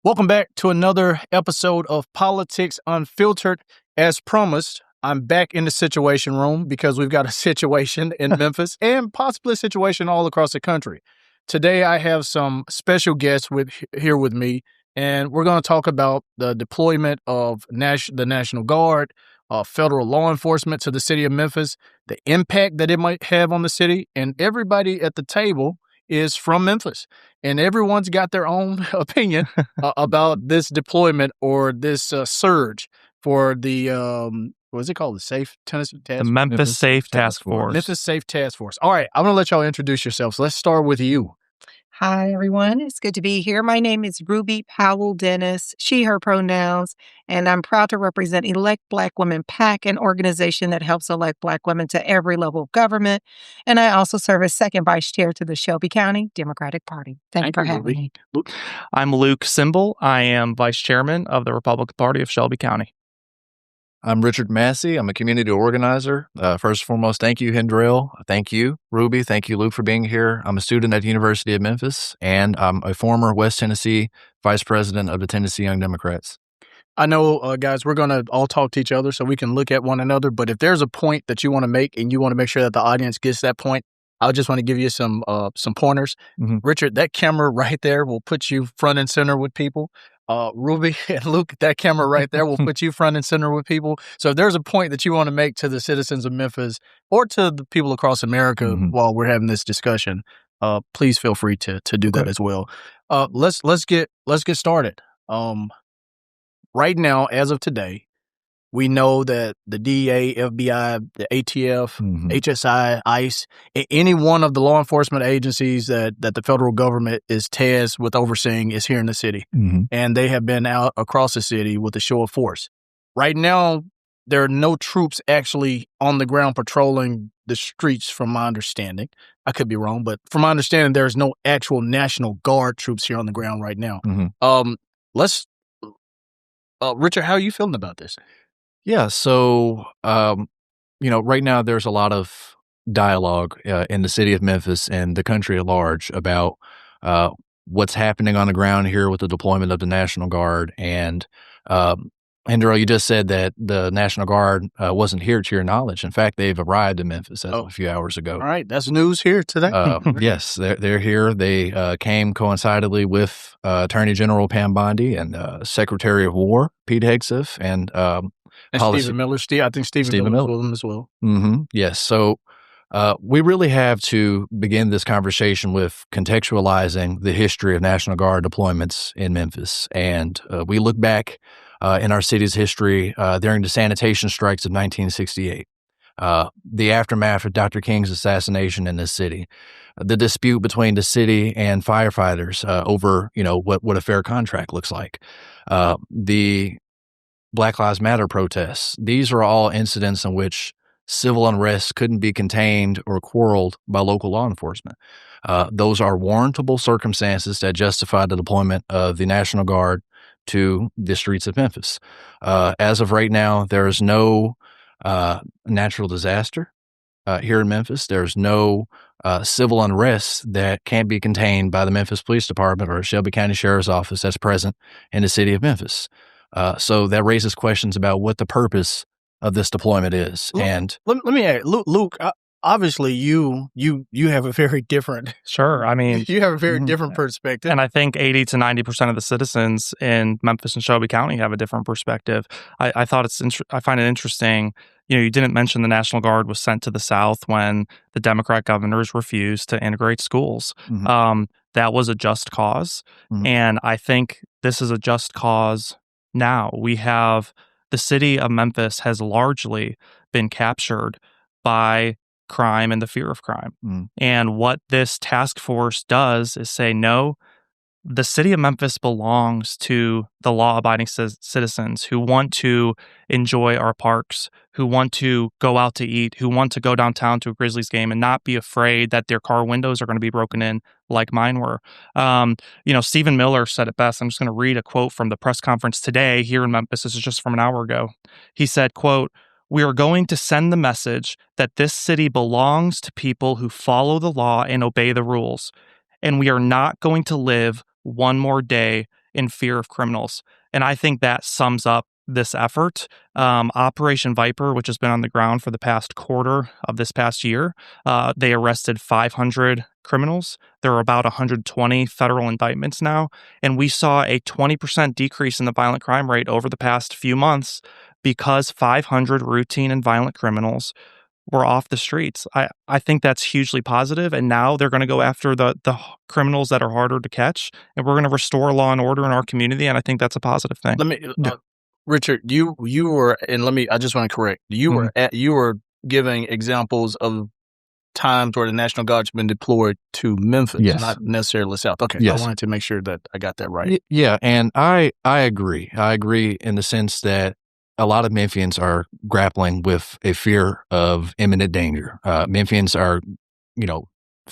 Welcome back to another episode of Politics Unfiltered. As promised, I'm back in the situation room because we've got a situation in Memphis and possibly a situation all across the country. Today, I have some special guests here with me, and we're going to talk about the deployment of the National Guard, federal law enforcement to the city of Memphis, the impact that it might have on the city, and everybody at the table is from Memphis, and everyone's got their own opinion about this deployment or this surge for the what is it called? The Memphis Safe Task Force. Memphis Safe Task Force. All right, I'm going to let y'all introduce yourselves. Let's start with you. Hi, everyone. It's good to be here. My name is Ruby Powell Dennis, she, her pronouns, and I'm proud to represent Elect Black Women PAC, an organization that helps elect Black women to every level of government. And I also serve as second vice chair to the Shelby County Democratic Party. Thank you for having me. I'm Luke Cymbal. I am vice chairman of the Republican Party of Shelby County. I'm Richard Massey. I'm a community organizer. First and foremost, thank you, Hendrell. Thank you, Ruby. Thank you, Luke, for being here. I'm a student at the University of Memphis, and I'm a former West Tennessee vice president of the Tennessee Young Democrats. I know, guys, we're going to all talk to each other so we can look at one another, but if there's a point that you want to make and you want to make sure that the audience gets that point, I just want to give you some pointers. Mm-hmm. Richard, that camera right there will put you front and center with people. Ruby and Luke, that camera right there will put you front and center with people. So if there's a point that you want to make to the citizens of Memphis or to the people across America while we're having this discussion, please feel free to do that as well. Let's get started. Right now, as of today, we know that the DEA, FBI, the ATF, HSI, ICE, any one of the law enforcement agencies that the federal government is tasked with overseeing is here in the city. And they have been out across the city with a show of force. Right now, there are no troops actually on the ground patrolling the streets, from my understanding. I could be wrong, but from my understanding, there's no actual National Guard troops here on the ground right now. Richard, how are you feeling about this? Yeah, so, right now there's a lot of dialogue in the city of Memphis and the country at large about what's happening on the ground here with the deployment of the National Guard. And, Hendrell, you just said that the National Guard wasn't here to your knowledge. In fact, they've arrived in Memphis a few hours ago. All right, that's news here today. Yes, they're here. They came coincidentally with Attorney General Pam Bondi and Secretary of War Pete Hegseth and Stephen Miller. I think Stephen Miller with them as well. Yes. So we really have to begin this conversation with contextualizing the history of National Guard deployments in Memphis. And we look back in our city's history during the sanitation strikes of 1968, the aftermath of Dr. King's assassination in this city, the dispute between the city and firefighters over, what a fair contract looks like, the Black Lives Matter protests. These are all incidents in which civil unrest couldn't be contained or quarreled by local law enforcement. Those are warrantable circumstances that justify the deployment of the National Guard to the streets of Memphis. As of right now, there is no natural disaster here in Memphis. There's no civil unrest that can't be contained by the Memphis Police Department or Shelby County Sheriff's Office that's present in the city of Memphis. So that raises questions about what the purpose of this deployment is. And let me ask, Luke, obviously you have a very different. Sure. I mean, you have a very different perspective. And I think 80 to 90% of the citizens in Memphis and Shelby County have a different perspective. I find it interesting. You didn't mention the National Guard was sent to the South when the Democrat governors refused to integrate schools. That was a just cause. And I think this is a just cause now. We have the city of Memphis has largely been captured by crime and the fear of crime. And what this task force does is say, no, the city of Memphis belongs to the law-abiding citizens who want to enjoy our parks, who want to go out to eat, who want to go downtown to a Grizzlies game and not be afraid that their car windows are going to be broken in like mine were. Stephen Miller said it best. I'm just going to read a quote from the press conference today here in Memphis. This is just from an hour ago. He said, quote, "We are going to send the message that this city belongs to people who follow the law and obey the rules. And we are not going to live one more day in fear of criminals. And I think that sums up this effort. Operation Viper, which has been on the ground for the past quarter of this past year, they arrested 500 criminals. There are about 120 federal indictments now. And we saw a 20% decrease in the violent crime rate over the past few months because 500 routine and violent criminals were off the streets. I think that's hugely positive, and now they're going to go after the criminals that are harder to catch, and we're going to restore law and order in our community, and I think that's a positive thing. Richard, you were, and I just want to correct, you were giving examples of times where the National Guard's been deployed to Memphis, not necessarily South. Okay, yes. I wanted to make sure that I got that right. Yeah, and I agree. I agree in the sense that a lot of Memphians are grappling with a fear of imminent danger. Memphians are,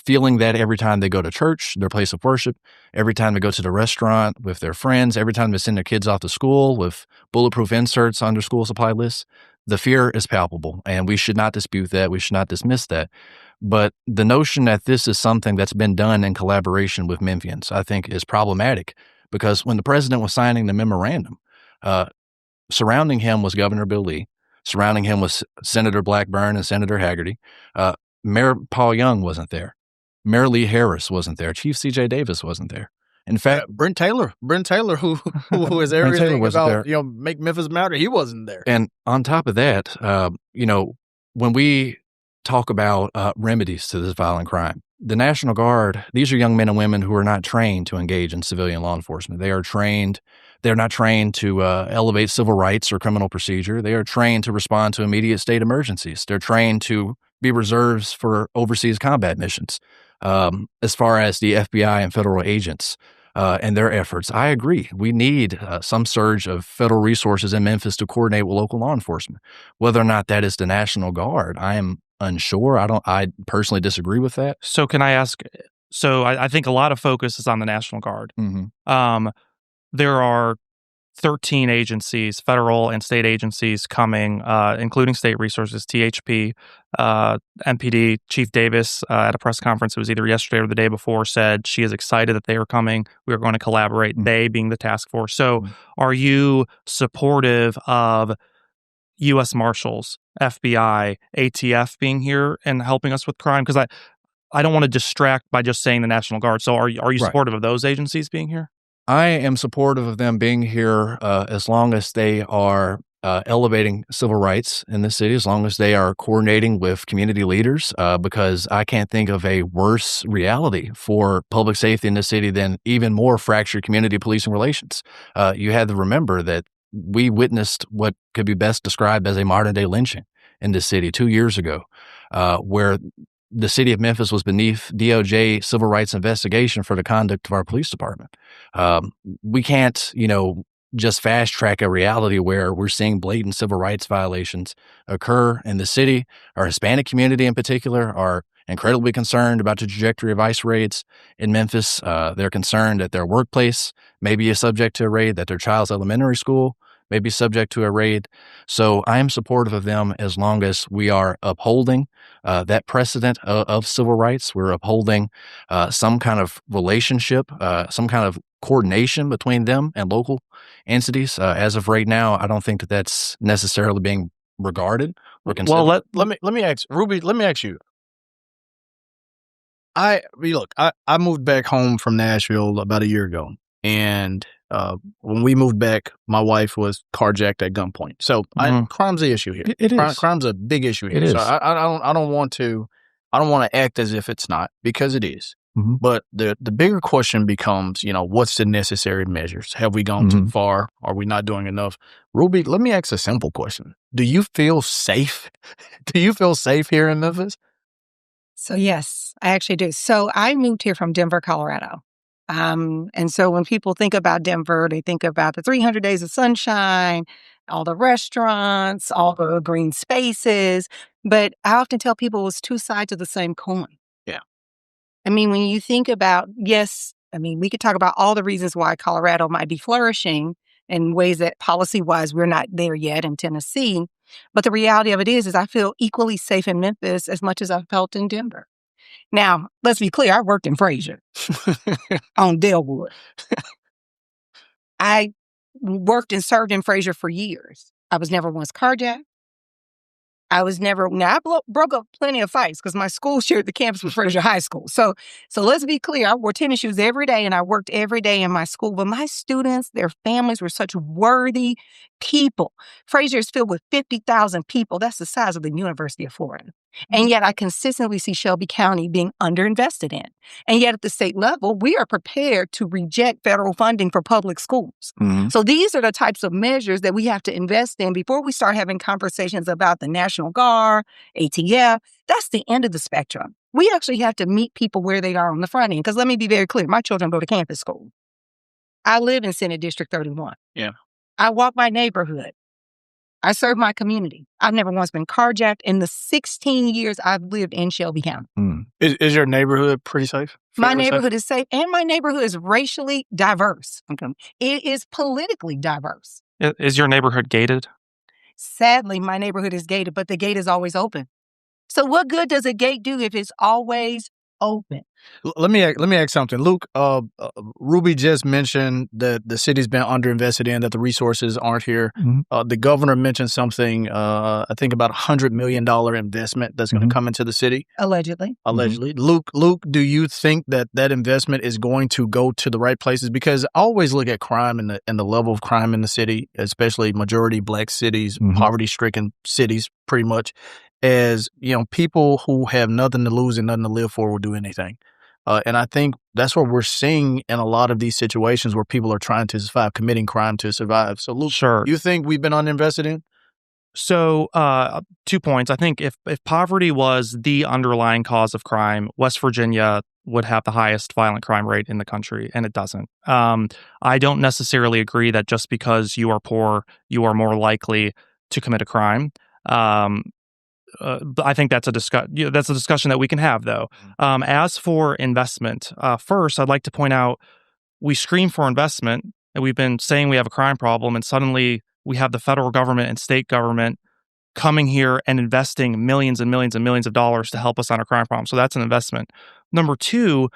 feeling that every time they go to church, their place of worship, every time they go to the restaurant with their friends, every time they send their kids off to school with bulletproof inserts on their school supply lists, the fear is palpable, and we should not dispute that. We should not dismiss that. But the notion that this is something that's been done in collaboration with Memphians, I think, is problematic, because when the president was signing the memorandum, surrounding him was Governor Bill Lee. Surrounding him was Senator Blackburn and Senator Haggerty. Mayor Paul Young wasn't there. Mayor Lee Harris wasn't there. Chief C.J. Davis wasn't there. In fact, Brent Taylor, who is everything about make Memphis matter, he wasn't there. And on top of that, when we talk about remedies to this violent crime, the National Guard, these are young men and women who are not trained to engage in civilian law enforcement. They're not trained to elevate civil rights or criminal procedure. They are trained to respond to immediate state emergencies. They're trained to be reserves for overseas combat missions. As far as the FBI and federal agents and their efforts, I agree. We need some surge of federal resources in Memphis to coordinate with local law enforcement. Whether or not that is the National Guard, I am unsure. I personally disagree with that. So can I ask, I think a lot of focus is on the National Guard. Mm-hmm. There are 13 agencies, federal and state agencies coming, including state resources, THP, MPD. Chief Davis at a press conference, it was either yesterday or the day before, said she is excited that they are coming. We are going to collaborate, they being the task force. So are you supportive of U.S. Marshals, FBI, ATF being here and helping us with crime? Because I don't want to distract by just saying the National Guard. So are you supportive of those agencies being here? I am supportive of them being here as long as they are elevating civil rights in the city, as long as they are coordinating with community leaders, because I can't think of a worse reality for public safety in the city than even more fractured community policing relations. You had to remember that we witnessed what could be best described as a modern-day lynching in the city 2 years ago, where the city of Memphis was beneath DOJ civil rights investigation for the conduct of our police department. We can't, just fast track a reality where we're seeing blatant civil rights violations occur in the city. Our Hispanic community in particular are incredibly concerned about the trajectory of ICE raids in Memphis. They're concerned that their workplace may be subject to a raid, that their child's elementary school may be subject to a raid. So I am supportive of them as long as we are upholding that precedent of civil rights. We're upholding some kind of relationship, some kind of coordination between them and local entities. As of right now, I don't think that that's necessarily being regarded or considered. Well, let me ask Ruby. Let me ask you. I moved back home from Nashville about a year ago, and when we moved back, my wife was carjacked at gunpoint. So crime's the issue here. It is. Crime's a big issue here. So I don't want to act as if it's not, because it is. Mm-hmm. But the bigger question becomes, what's the necessary measures? Have we gone too far? Are we not doing enough? Ruby, let me ask a simple question. Do you feel safe? Do you feel safe here in Memphis? So yes, I actually do. So I moved here from Denver, Colorado. And so when people think about Denver, they think about the 300 days of sunshine, all the restaurants, all the green spaces. But I often tell people it's two sides of the same coin. Yeah. I mean, when you think about, we could talk about all the reasons why Colorado might be flourishing in ways that policy-wise we're not there yet in Tennessee. But the reality of it is I feel equally safe in Memphis as much as I've felt in Denver. Now, let's be clear, I worked in Fraser on Delwood. I worked and served in Fraser for years. I was never once carjacked. Now I broke up plenty of fights because my school shared the campus with Fraser High School. So let's be clear. I wore tennis shoes every day and I worked every day in my school. But my students, their families were such worthy people. Fraser is filled with 50,000 people. That's the size of the University of Florida. And yet I consistently see Shelby County being underinvested in. And yet at the state level, we are prepared to reject federal funding for public schools. Mm-hmm. So these are the types of measures that we have to invest in before we start having conversations about the National Guard, ATF. That's the end of the spectrum. We actually have to meet people where they are on the front end. Because let me be very clear, my children go to campus school. I live in Senate District 31. Yeah. I walk my neighborhood. I serve my community. I've never once been carjacked in the 16 years I've lived in Shelby County. Is your neighborhood pretty safe? My neighborhood is safe, and my neighborhood is racially diverse. Okay. It is politically diverse. Is your neighborhood gated? Sadly, my neighborhood is gated, but the gate is always open. So what good does a gate do if it's always open? Let me ask something. Luke, Ruby just mentioned that the city's been underinvested in, that the resources aren't here. Mm-hmm. The governor mentioned something, I think about $100 million investment that's going to come into the city. Allegedly. Mm-hmm. Luke, do you think that investment is going to go to the right places? Because I always look at crime and the level of crime in the city, especially majority Black cities, poverty-stricken cities, pretty much, as, people who have nothing to lose and nothing to live for will do anything. And I think that's what we're seeing in a lot of these situations where people are trying to survive, committing crime to survive. So, Luke, sure. You think we've been underinvested in? So 2 points. I think if poverty was the underlying cause of crime, West Virginia would have the highest violent crime rate in the country, and it doesn't. I don't necessarily agree that just because you are poor, you are more likely to commit a crime. But I think that's a discussion that we can have, though. As for investment, first, I'd like to point out we scream for investment, and we've been saying we have a crime problem, and suddenly we have the federal government and state government coming here and investing millions and millions and millions of dollars to help us on our crime problem. So that's an investment. Number two,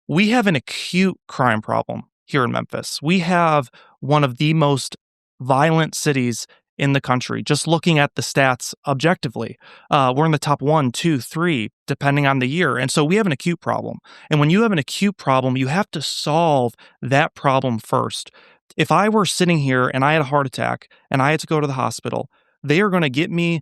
we have an acute crime problem here in Memphis. We have one of the most violent cities in the country, just looking at the stats objectively. We're in the top 1, 2, 3, depending on the year. And so we have an acute problem. And when you have an acute problem, you have to solve that problem first. If I were sitting here and I had a heart attack and I had to go to the hospital, they are going to get me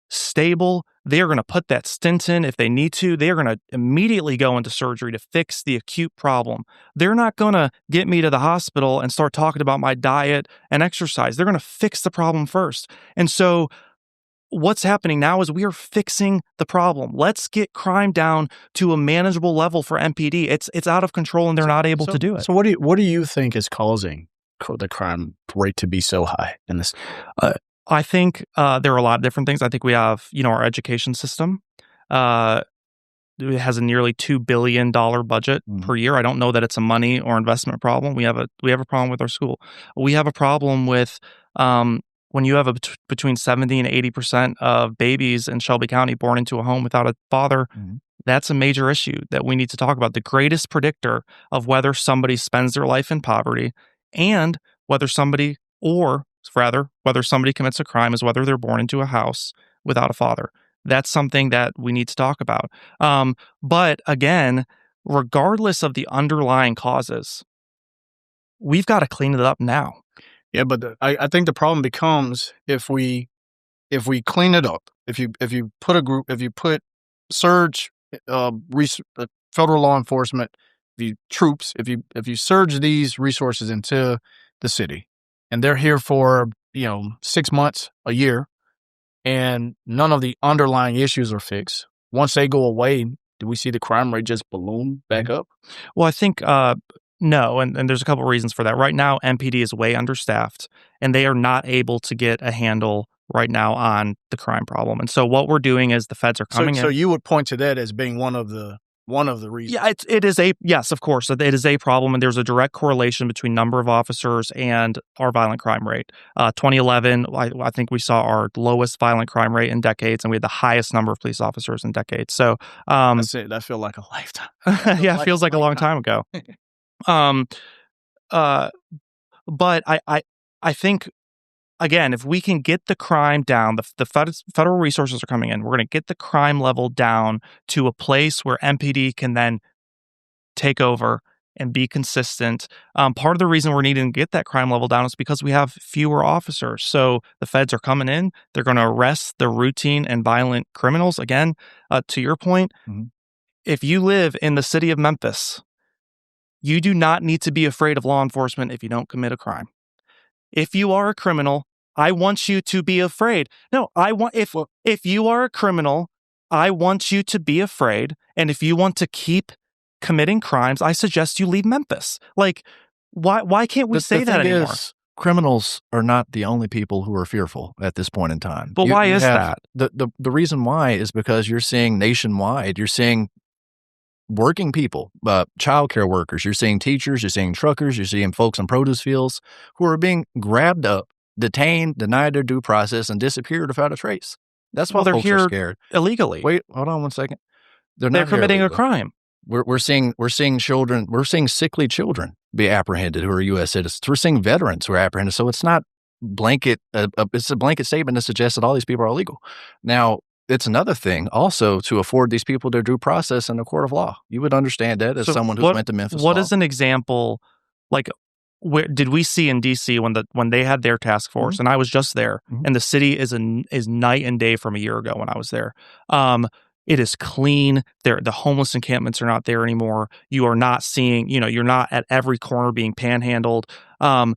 stable. They are going to put that stent in if they need to. They are going to immediately go into surgery to fix the acute problem. They're not going to get me to the hospital and start talking about my diet and exercise. They're going to fix the problem first. And so what's happening now is we are fixing the problem. Let's get crime down to a manageable level for MPD. It's out of control and they're not able to do it. So what do you think is causing the crime rate to be so high in this? I think there are a lot of different things. I think we have, our education system. It has a nearly $2 billion budget per year. I don't know that it's a money or investment problem. We have a problem with our school. We have a problem with when you have between 70 and 80% of babies in Shelby County born into a home without a father. That's a major issue that we need to talk about. The greatest predictor of whether somebody spends their life in poverty and whether somebody commits a crime is whether they're born into a house without a father. That's something that we need to talk about. But again, regardless of the underlying causes, we've got to clean it up now. Yeah, but I think the problem becomes if we clean it up, if you put surge federal law enforcement, if you surge these resources into the city, and they're here for 6 months, a year, and none of the underlying issues are fixed. Once they go away, do we see the crime rate just balloon back up? Well, I think no, and there's a couple of reasons for that. Right now, MPD is way understaffed, and they are not able to get a handle right now on the crime problem. And so what we're doing is the feds are coming in. So you would point to that as being one of the reasons. Yeah, yes, of course, it is a problem, and there's a direct correlation between number of officers and our violent crime rate. 2011, I think we saw our lowest violent crime rate in decades, and we had the highest number of police officers in decades. So that's it. That feels like a lifetime. Yeah, it feels like a long time ago. But I think, again, if we can get the crime down, the federal resources are coming in. We're going to get the crime level down to a place where MPD can then take over and be consistent. Part of the reason we're needing to get that crime level down is because we have fewer officers. So the feds are coming in. They're going to arrest the routine and violent criminals. Again, to your point, if you live in the city of Memphis, you do not need to be afraid of law enforcement if you don't commit a crime. If you are a criminal, I want you to be afraid. No, if you are a criminal, I want you to be afraid. And if you want to keep committing crimes, I suggest you leave Memphis. Like, why can't we say that anymore? Criminals are not the only people who are fearful at this point in time. But why is that? The reason why is because you're seeing nationwide, you're seeing working people, childcare workers, you're seeing teachers, you're seeing truckers, you're seeing folks in produce fields who are being grabbed up, detained, denied their due process, and disappeared without a trace. That's why they're folks here are scared. Illegally. Wait, hold on one second. They're committing a crime. We're seeing children, we're seeing sickly children be apprehended who are U.S. citizens. We're seeing veterans who are apprehended. So it's not blanket. It's a blanket statement that suggests that all these people are illegal. Now, it's another thing also to afford these people their due process in the court of law. You would understand that as someone who went to Memphis. What is an example? Like, where did we see in D.C. when they had their task force? And I was just there, and the city is night and day from a year ago when I was there. It is clean. The homeless encampments are not there anymore. You are not seeing, you're not at every corner being panhandled. And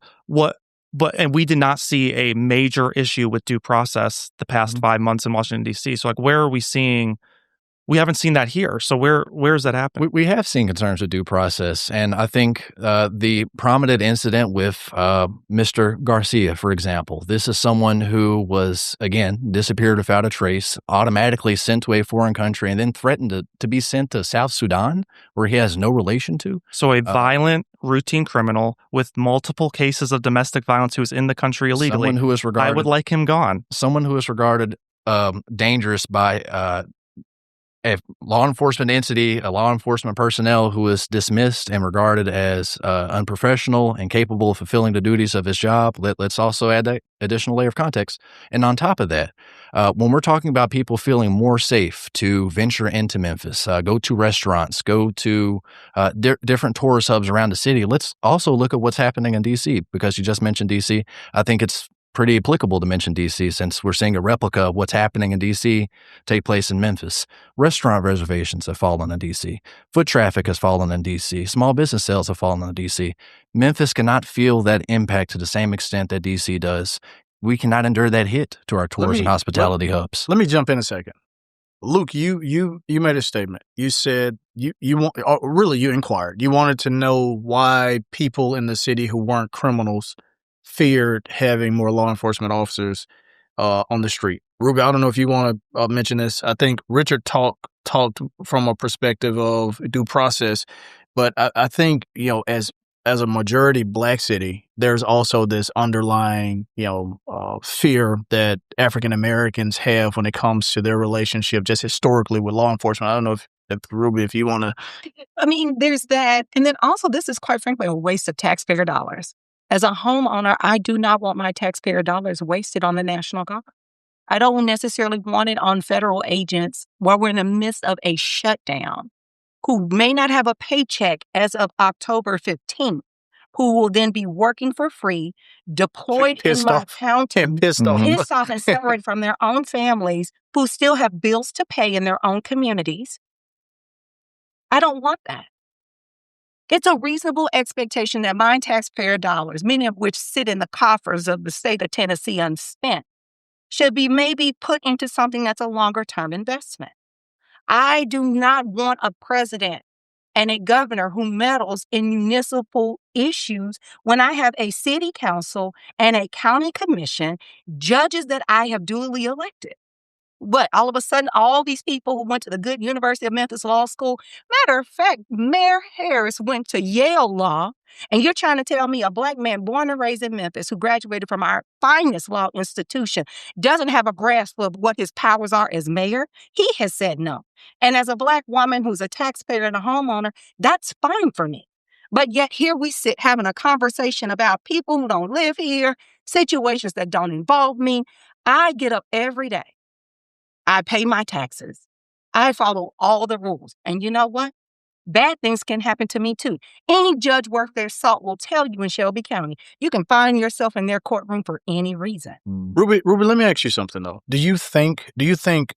we did not see a major issue with due process the past 5 months in Washington, D.C. So, like, where are we seeing? We haven't seen that here. So where is that happening? We have seen concerns with due process. And I think the prominent incident with Mr. Garcia, for example, this is someone who was, again, disappeared without a trace, automatically sent to a foreign country, and then threatened to be sent to South Sudan, where he has no relation to. So a violent, routine criminal with multiple cases of domestic violence who is in the country illegally. Someone who is regarded, I would like him gone. Someone who is regarded dangerous by a law enforcement entity, a law enforcement personnel who is dismissed and regarded as unprofessional and capable of fulfilling the duties of his job. Let's also add that additional layer of context. And on top of that, when we're talking about people feeling more safe to venture into Memphis, go to restaurants, go to different tourist hubs around the city, let's also look at what's happening in D.C. because you just mentioned D.C. I think it's pretty applicable to mention D.C. since we're seeing a replica of what's happening in D.C. take place in Memphis. Restaurant reservations have fallen in D.C. Foot traffic has fallen in D.C. Small business sales have fallen in D.C. Memphis cannot feel that impact to the same extent that D.C. does. We cannot endure that hit to our tours and hospitality hubs. Let me jump in a second. Luke, you made a statement. You said you inquired. You wanted to know why people in the city who weren't criminals feared having more law enforcement officers on the street. Ruby, I don't know if you want to mention this. I think Richard talked from a perspective of due process, but I think, as a majority Black city, there's also this underlying, fear that African Americans have when it comes to their relationship just historically with law enforcement. I don't know if Ruby, if you want to. I mean, there's that. And then also, this is quite frankly a waste of taxpayer dollars. As a homeowner, I do not want my taxpayer dollars wasted on the National Guard. I don't necessarily want it on federal agents while we're in the midst of a shutdown, who may not have a paycheck as of October 15th, who will then be working for free, deployed in my county, pissed off and separated from their own families, who still have bills to pay in their own communities. I don't want that. It's a reasonable expectation that my taxpayer dollars, many of which sit in the coffers of the state of Tennessee unspent, should be maybe put into something that's a longer-term investment. I do not want a president and a governor who meddles in municipal issues when I have a city council and a county commission, judges that I have duly elected. But all of a sudden, all these people who went to the good University of Memphis Law School, matter of fact, Mayor Harris went to Yale Law, and you're trying to tell me a Black man born and raised in Memphis who graduated from our finest law institution doesn't have a grasp of what his powers are as mayor? He has said no. And as a Black woman who's a taxpayer and a homeowner, that's fine for me. But yet here we sit having a conversation about people who don't live here, situations that don't involve me. I get up every day. I pay my taxes. I follow all the rules. And you know what? Bad things can happen to me too. Any judge worth their salt will tell you in Shelby County, you can find yourself in their courtroom for any reason. Ruby, let me ask you something though. Do you think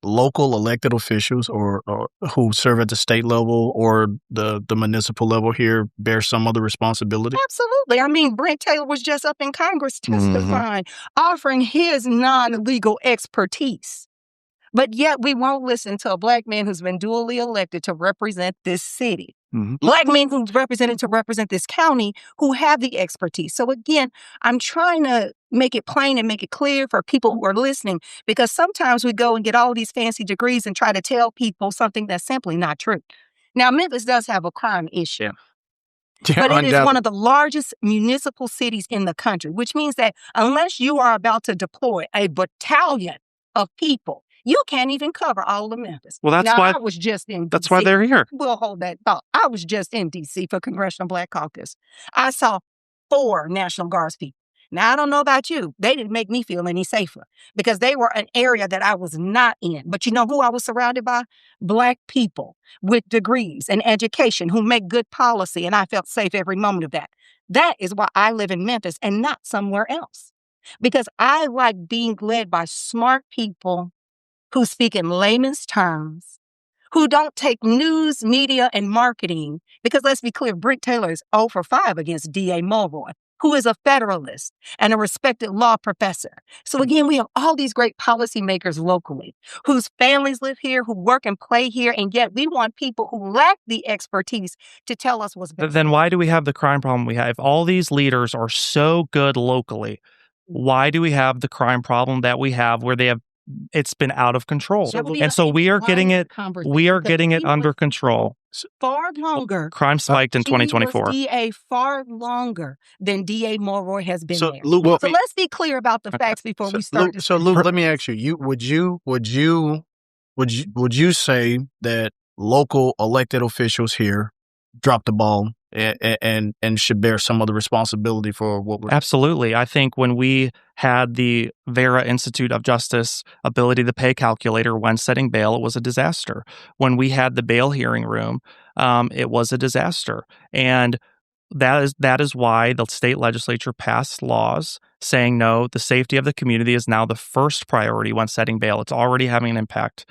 local elected officials or who serve at the state level or the municipal level here bear some other responsibility? Absolutely. I mean, Brent Taylor was just up in Congress testifying, offering his non-legal expertise. But yet we won't listen to a Black man who's been duly elected to represent this city. Black men who's represented to represent this county who have the expertise. So again, I'm trying to make it plain and make it clear for people who are listening, because sometimes we go and get all these fancy degrees and try to tell people something that's simply not true. Now, Memphis does have a crime issue. But it is one of the largest municipal cities in the country, which means that unless you are about to deploy a battalion of people, you can't even cover all of Memphis. Well, that's why I was just in D.C. That's why they're here. We'll hold that thought. I was just in D.C. for Congressional Black Caucus. I saw 4 National Guards people. Now, I don't know about you. They didn't make me feel any safer because they were an area that I was not in. But you know who I was surrounded by? Black people with degrees and education who make good policy, and I felt safe every moment of that. That is why I live in Memphis and not somewhere else, because I like being led by smart people who speak in layman's terms, who don't take news, media, and marketing, because let's be clear, Brent Taylor is 0 for 5 against D.A. Mulroy, who is a Federalist and a respected law professor. So again, we have all these great policymakers locally whose families live here, who work and play here, and yet we want people who lack the expertise to tell us what's best. Then why do we have the crime problem we have? If all these leaders are so good locally, why do we have the crime problem that we have where it's been out of control? And so we are getting it under control. Far longer. Crime spiked in 2024. DA far longer than DA Mulroy has been there. Luke, so let's be clear about the facts before we start. So Luke, let me ask you, would you say that local elected officials here dropped the ball and should bear some of the responsibility for what we're... Absolutely. I think when we had the Vera Institute of Justice ability to pay calculator when setting bail, it was a disaster. When we had the bail hearing room, it was a disaster. And that is why the state legislature passed laws saying, no, the safety of the community is now the first priority when setting bail. It's already having an impact.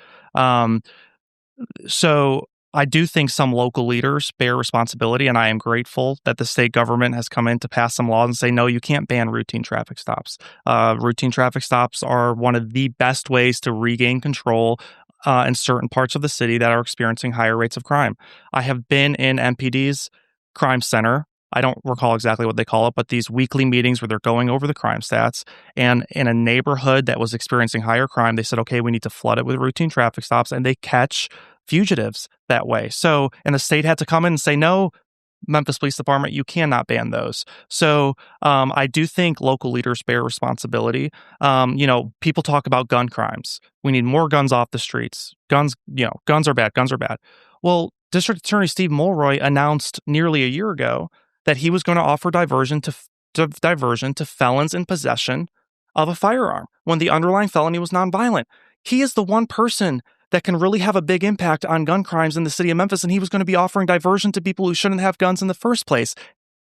So I do think some local leaders bear responsibility, and I am grateful that the state government has come in to pass some laws and say, no, you can't ban routine traffic stops. Routine traffic stops are one of the best ways to regain control in certain parts of the city that are experiencing higher rates of crime. I have been in MPD's crime center. I don't recall exactly what they call it, but these weekly meetings where they're going over the crime stats. And in a neighborhood that was experiencing higher crime, they said, okay, we need to flood it with routine traffic stops, and they catch fugitives that way. So, and the state had to come in and say, no, Memphis Police Department, you cannot ban those. So I do think local leaders bear responsibility. People talk about gun crimes. We need more guns off the streets. Guns are bad. Guns are bad. Well, District Attorney Steve Mulroy announced nearly a year ago that he was going to offer diversion to felons in possession of a firearm when the underlying felony was nonviolent. He is the one person that can really have a big impact on gun crimes in the city of Memphis, and he was going to be offering diversion to people who shouldn't have guns in the first place.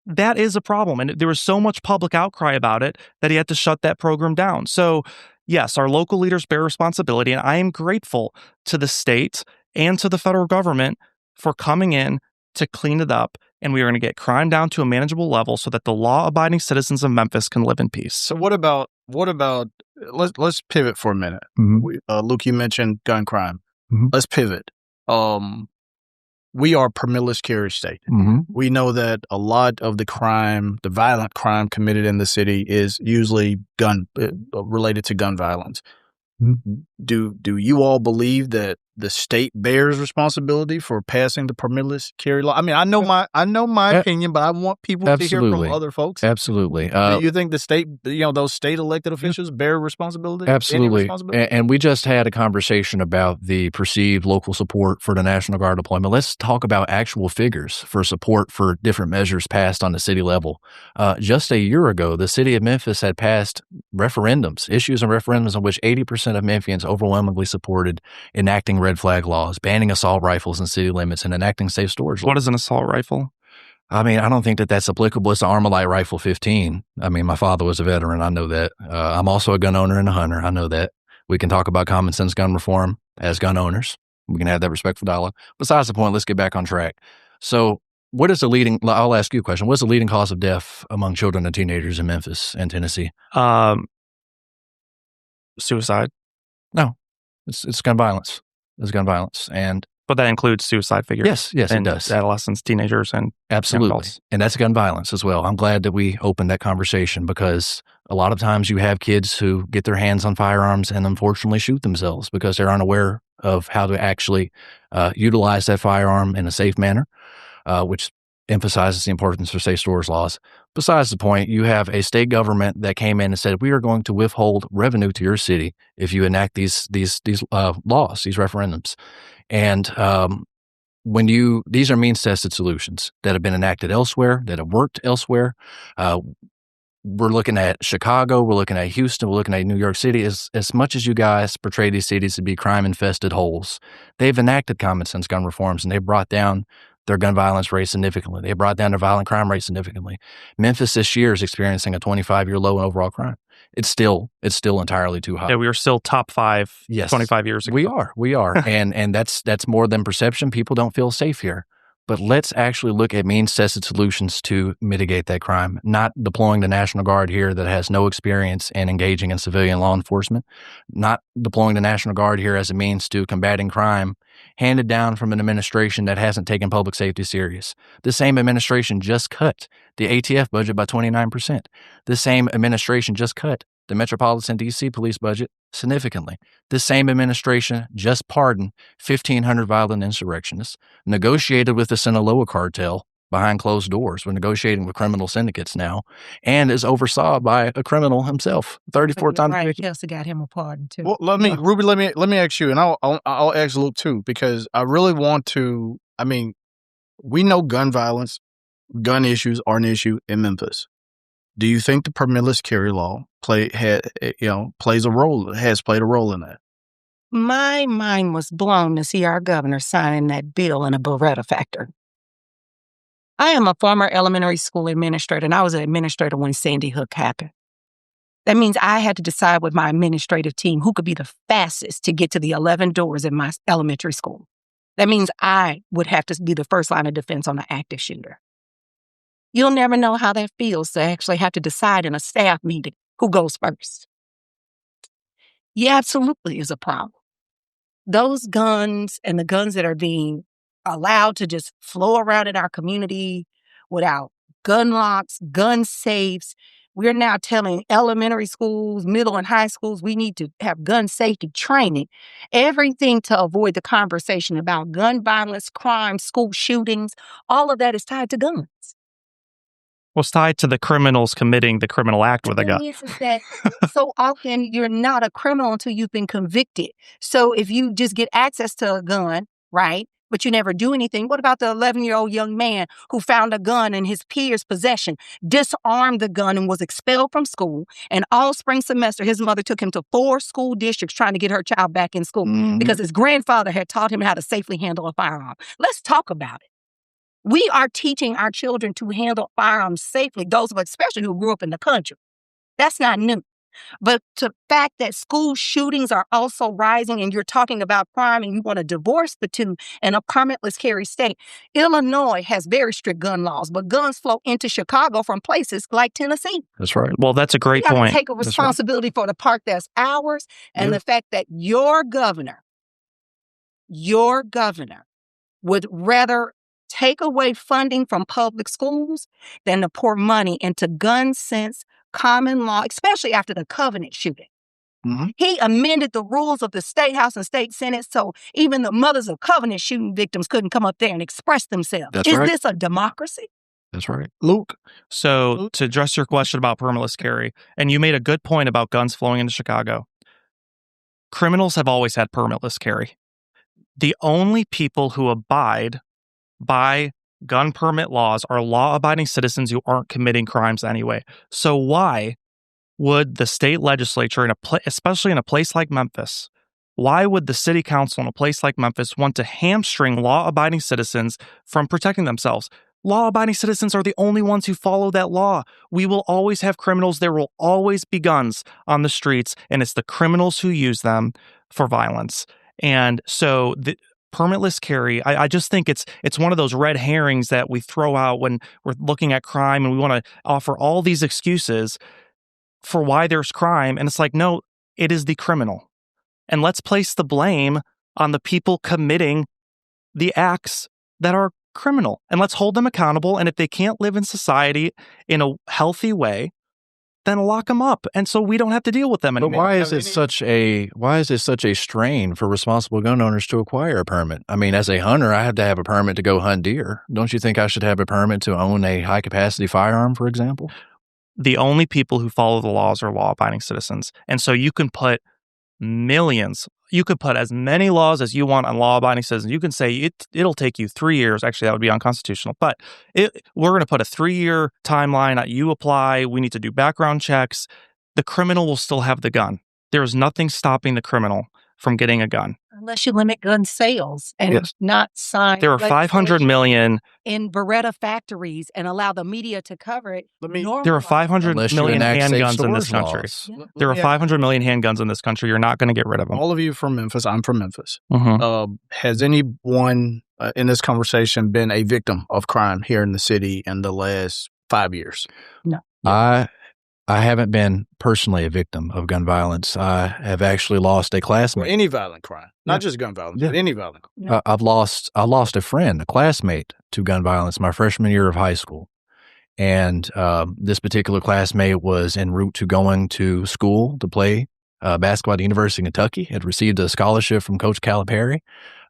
That is a problem, and there was so much public outcry about it that he had to shut that program down. So, yes, our local leaders bear responsibility, and I am grateful to the state and to the federal government for coming in to clean it up, and we are going to get crime down to a manageable level so that the law-abiding citizens of Memphis can live in peace. So what about let's pivot for a minute. Luke, you mentioned gun crime. Let's pivot. We are a permitless carry state. We know that a lot of the violent crime committed in the city is usually related to gun violence. Do you all believe that the state bears responsibility for passing the permitless carry law? I mean, I know my opinion, but I want people to hear from other folks. Absolutely. Do you think the state, those state elected officials bear responsibility? Absolutely. And we just had a conversation about the perceived local support for the National Guard deployment. Let's talk about actual figures for support for different measures passed on the city level. Just a year ago, the city of Memphis had passed issues and referendums in which 80% of Memphians overwhelmingly supported enacting red flag laws, banning assault rifles in city limits, and enacting safe storage laws. What is an assault rifle? I mean, I don't think that's applicable. It's an Armalite Rifle 15. I mean, my father was a veteran. I know that. I'm also a gun owner and a hunter. I know that. We can talk about common sense gun reform as gun owners. We can have that respectful dialogue. Besides the point, let's get back on track. So I'll ask you a question. What's the leading cause of death among children and teenagers in Memphis and Tennessee? Suicide. No, it's gun violence. It's gun violence. But that includes suicide figures. Yes, it does. Adolescents, teenagers, and absolutely. adults. And that's gun violence as well. I'm glad that we opened that conversation because a lot of times you have kids who get their hands on firearms and unfortunately shoot themselves because they're unaware of how to actually utilize that firearm in a safe manner, which emphasizes the importance of safe storage laws. Besides the point, you have a state government that came in and said, we are going to withhold revenue to your city if you enact these laws, these referendums. And these are means-tested solutions that have been enacted elsewhere, that have worked elsewhere. We're looking at Chicago, we're looking at Houston, we're looking at New York City. As much as you guys portray these cities to be crime-infested holes, they've enacted common sense gun reforms and they've brought down their gun violence rate significantly. They brought down their violent crime rate significantly. Memphis this year is experiencing a 25-year low in overall crime. It's still entirely too high. Yeah, we are still top 5 yes, 25 years ago. We are. and that's more than perception. People don't feel safe here. But let's actually look at means-tested solutions to mitigate that crime, not deploying the National Guard here that has no experience in engaging in civilian law enforcement, not deploying the National Guard here as a means to combating crime handed down from an administration that hasn't taken public safety serious. The same administration just cut the ATF budget by 29%. The same administration just cut the Metropolitan D.C. police budget significantly. The same administration just pardoned 1,500 violent insurrectionists, negotiated with the Sinaloa cartel behind closed doors. We're negotiating with criminal syndicates now, and is oversaw by a criminal himself. 34 times. Right, Kelsey got him a pardon too. Well, Ruby, let me ask you, and I'll ask Luke too, because I really want to. I mean, we know gun violence, gun issues are an issue in Memphis. Do you think the permitless carry law has played a role in that? My mind was blown to see our governor signing that bill in a Beretta factory. I am a former elementary school administrator, and I was an administrator when Sandy Hook happened. That means I had to decide with my administrative team who could be the fastest to get to the 11 doors in my elementary school. That means I would have to be the first line of defense on the active shooter. You'll never know how that feels to actually have to decide in a staff meeting who goes first. Yeah, absolutely is a problem. Those guns and the guns that are being allowed to just flow around in our community without gun locks, gun safes. We're now telling elementary schools, middle and high schools, we need to have gun safety training. Everything to avoid the conversation about gun violence, crime, school shootings. All of that is tied to guns. Well, it's tied to the criminals committing the criminal act with a gun. Is that so often you're not a criminal until you've been convicted. So if you just get access to a gun, right, but you never do anything, what about the 11-year-old young man who found a gun in his peer's possession, disarmed the gun, and was expelled from school? And all spring semester, his mother took him to 4 school districts trying to get her child back in school because his grandfather had taught him how to safely handle a firearm. Let's talk about it. We are teaching our children to handle firearms safely, those of us especially who grew up in the country. That's not new. But the fact that school shootings are also rising and you're talking about crime and you want to divorce the two in a permitless carry state. Illinois has very strict gun laws, but guns flow into Chicago from places like Tennessee. That's right. Well, that's a great point. We got to take a responsibility for the park that's ours and the fact that your governor would rather take away funding from public schools than to pour money into gun sense, common law, especially after the Covenant shooting. Mm-hmm. He amended the rules of the State House and State Senate so even the mothers of Covenant shooting victims couldn't come up there and express themselves. Is this a democracy? That's right. Luke. So to address your question about permitless carry, and you made a good point about guns flowing into Chicago. Criminals have always had permitless carry. The only people who abide by gun permit laws are law-abiding citizens who aren't committing crimes anyway. So why would the state legislature, especially in a place like Memphis, why would the city council in a place like Memphis want to hamstring law-abiding citizens from protecting themselves? Law-abiding citizens are the only ones who follow that law. We will always have criminals. There will always be guns on the streets, and it's the criminals who use them for violence. And so the permitless carry, I just think it's one of those red herrings that we throw out when we're looking at crime, and we want to offer all these excuses for why there's crime. And it's like, no, it is the criminal. And let's place the blame on the people committing the acts that are criminal, and let's hold them accountable. And if they can't live in society in a healthy way, then lock them up. And so we don't have to deal with them anymore. But why is it such a strain for responsible gun owners to acquire a permit? I mean, as a hunter, I have to have a permit to go hunt deer. Don't you think I should have a permit to own a high capacity firearm, for example? The only people who follow the laws are law-abiding citizens. And so you can put millions. You could put as many laws as you want on law-abiding citizens. You can say it'll take you 3 years. Actually, that would be unconstitutional. But we're going to put a 3-year timeline. You apply. We need to do background checks. The criminal will still have the gun. There is nothing stopping the criminal from getting a gun. Unless you limit gun sales and not sign. There are 500 million in Beretta factories and allow the media to cover it. There are 500 million handguns in this country. Yeah. There are 500 million handguns in this country. You're not going to get rid of them. All of you from Memphis. I'm from Memphis. Mm-hmm. Has anyone in this conversation been a victim of crime here in the city in the last 5 years? No. I haven't been personally a victim of gun violence. I have actually lost a classmate. Or any violent crime, not just gun violence, but any violent crime. Yeah. I lost a friend, a classmate to gun violence my freshman year of high school. And this particular classmate was en route to going to school to play basketball at the University of Kentucky, had received a scholarship from Coach Calipari.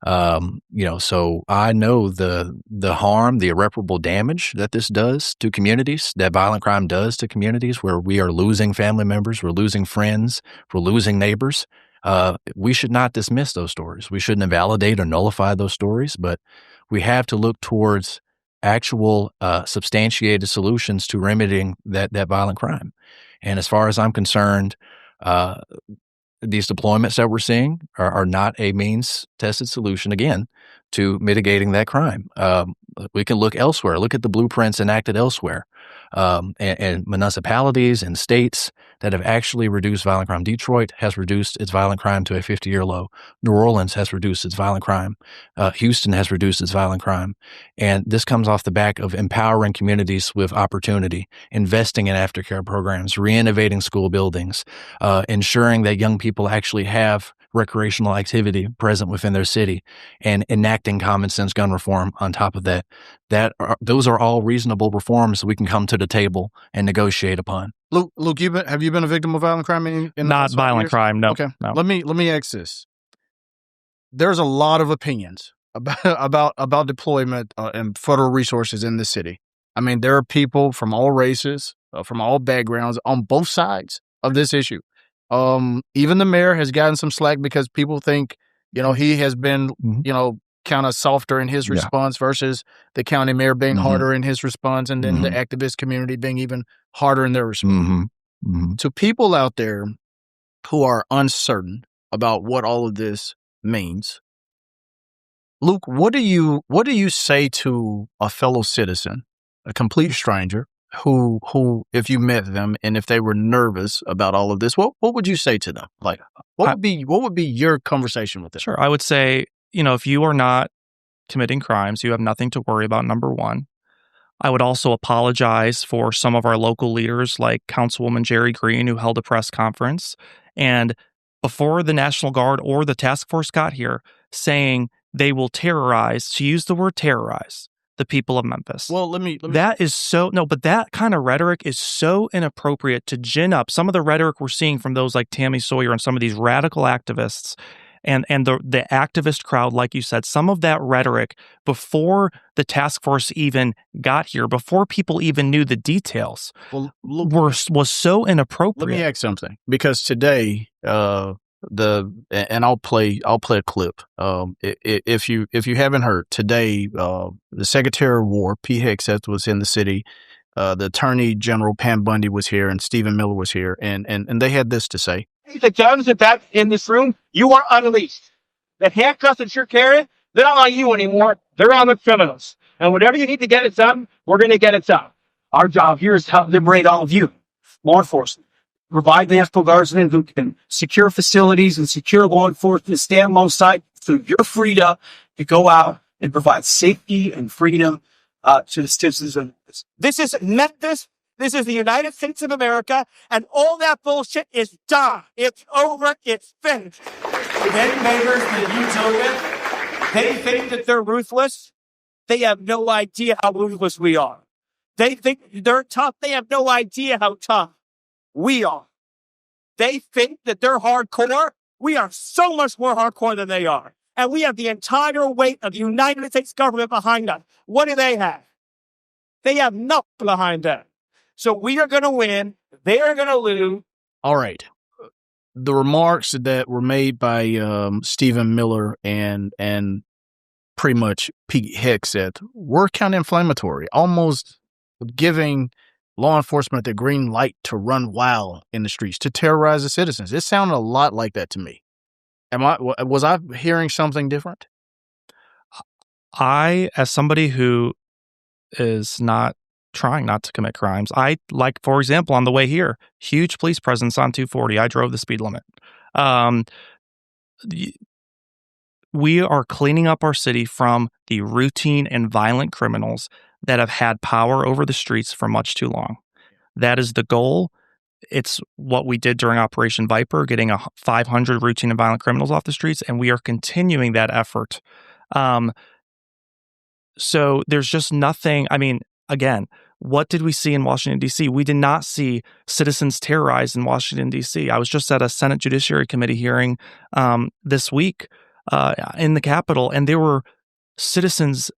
So I know the harm, the irreparable damage that this does to communities, that violent crime does to communities where we are losing family members, we're losing friends, we're losing neighbors. We should not dismiss those stories. We shouldn't invalidate or nullify those stories, but we have to look towards actual substantiated solutions to remedying that violent crime. And as far as I'm concerned, these deployments that we're seeing are not a means-tested solution, again, to mitigating that crime. We can look elsewhere. Look at the blueprints enacted elsewhere. And municipalities and states that have actually reduced violent crime. Detroit has reduced its violent crime to a 50-year low. New Orleans has reduced its violent crime. Houston has reduced its violent crime. And this comes off the back of empowering communities with opportunity, investing in aftercare programs, re-innovating school buildings, ensuring that young people actually have recreational activity present within their city, and enacting common sense gun reform on top of that. Those are all reasonable reforms we can come to the table and negotiate upon. Luke, have you been a victim of violent crime in not violent crime? No. Okay. No. Let me ask this. There's a lot of opinions about deployment and federal resources in the city. I mean, there are people from all races, from all backgrounds, on both sides of this issue. Even the mayor has gotten some slack because people think, he has been, kind of softer in his response versus the county mayor being harder in his response, and then the activist community being even harder in their response. To people out there who are uncertain about what all of this means, Luke, what do you say to a fellow citizen, a complete stranger, who, if you met them and if they were nervous about all of this, what would you say to them? Like, what would be your conversation with them? Sure. I would say, if you are not committing crimes, you have nothing to worry about, number one. I would also apologize for some of our local leaders like Councilwoman Jerry Green, who held a press conference, and before the National Guard or the task force got here, saying they will terrorize, she used the word terrorize, the people of Memphis. Well, let me. That is so no, but that kind of rhetoric is so inappropriate to gin up some of the rhetoric we're seeing from those like Tammy Sawyer and some of these radical activists and the activist crowd, like you said. Some of that rhetoric before the task force even got here, before people even knew the details, was so inappropriate. Let me ask something, because today, and I'll play a clip. If you haven't heard today, the Secretary of War, P. Hegseth, was in the city. The Attorney General Pam Bundy was here, and Stephen Miller was here, and they had this to say: the guns that in this room, you are unleashed. The handcuffs that you're carrying, they're not on you anymore. They're on the criminals. And whatever you need to get it done, we're going to get it done. Our job here is to help liberate all of you, law enforcement. Provide National Guardsmen who can secure facilities and secure law enforcement, stand alongside through your freedom to go out and provide safety and freedom to the citizens of Memphis. This is Memphis. This is the United States of America, and all that bullshit is done. It's over. It's finished. Then neighbors that you deal with, they think that they're ruthless. They have no idea how ruthless we are. They think they're tough. They have no idea how tough we are. They think that they're hardcore. We are so much more hardcore than they are. And we have the entire weight of the United States government behind us. What do they have? They have nothing behind them. So we are going to win. They are going to lose. All right. The remarks that were made by Stephen Miller and pretty much Pete Hegseth were kind of inflammatory, almost giving law enforcement the green light to run wild in the streets, to terrorize the citizens. It sounded a lot like that to me. Was I hearing something different? I, as somebody who is not trying not to commit crimes, I, like, for example, on the way here, huge police presence on 240. I drove the speed limit. We are cleaning up our city from the routine and violent criminals that have had power over the streets for much too long. That is the goal. It's what we did during Operation Viper, getting 500 routine and violent criminals off the streets, and we are continuing that effort. So there's just nothing. I mean, again, what did we see in Washington, D.C.? We did not see citizens terrorized in Washington, D.C. I was just at a Senate Judiciary Committee hearing this week in the Capitol, and there were citizens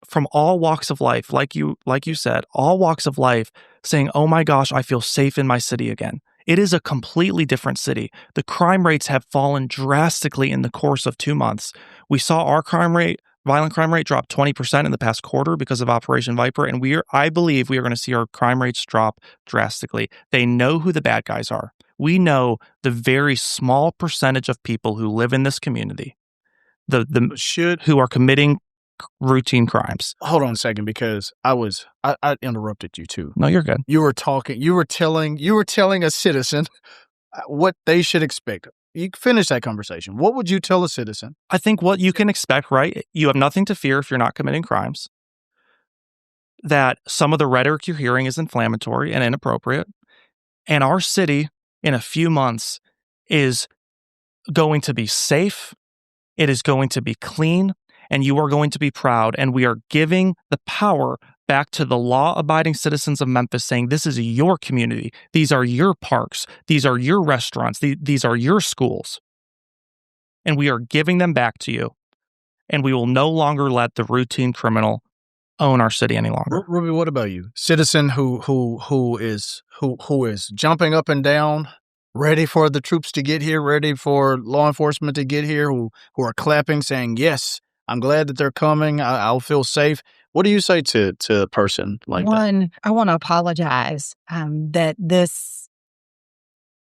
from all walks of life, like you said, all walks of life, saying, "Oh my gosh, I feel safe in my city again." It is a completely different city. The crime rates have fallen drastically in the course of 2 months. We saw our violent crime rate drop 20% in the past quarter because of Operation Viper, and I believe we are going to see our crime rates drop drastically. They know who the bad guys are. We know the very small percentage of people who live in this community, who are committing routine crimes. Hold on a second, because I interrupted you too. No, you're good. You were telling a citizen what they should expect. You finish that conversation. What would you tell a citizen? I think what you can expect, right? You have nothing to fear if you're not committing crimes. That some of the rhetoric you're hearing is inflammatory and inappropriate. And our city in a few months is going to be safe. It is going to be clean, and you are going to be proud. And we are giving the power back to the law-abiding citizens of Memphis, saying, this is your community. These are your parks. These are your restaurants. These are your schools. And we are giving them back to you. And we will no longer let the routine criminal own our city any longer. Ruby, what about you? Citizen who is jumping up and down, ready for the troops to get here, ready for law enforcement to get here, who are clapping, saying, yes, I'm glad that they're coming. I'll feel safe. What do you say to a person like that? One, I want to apologize that this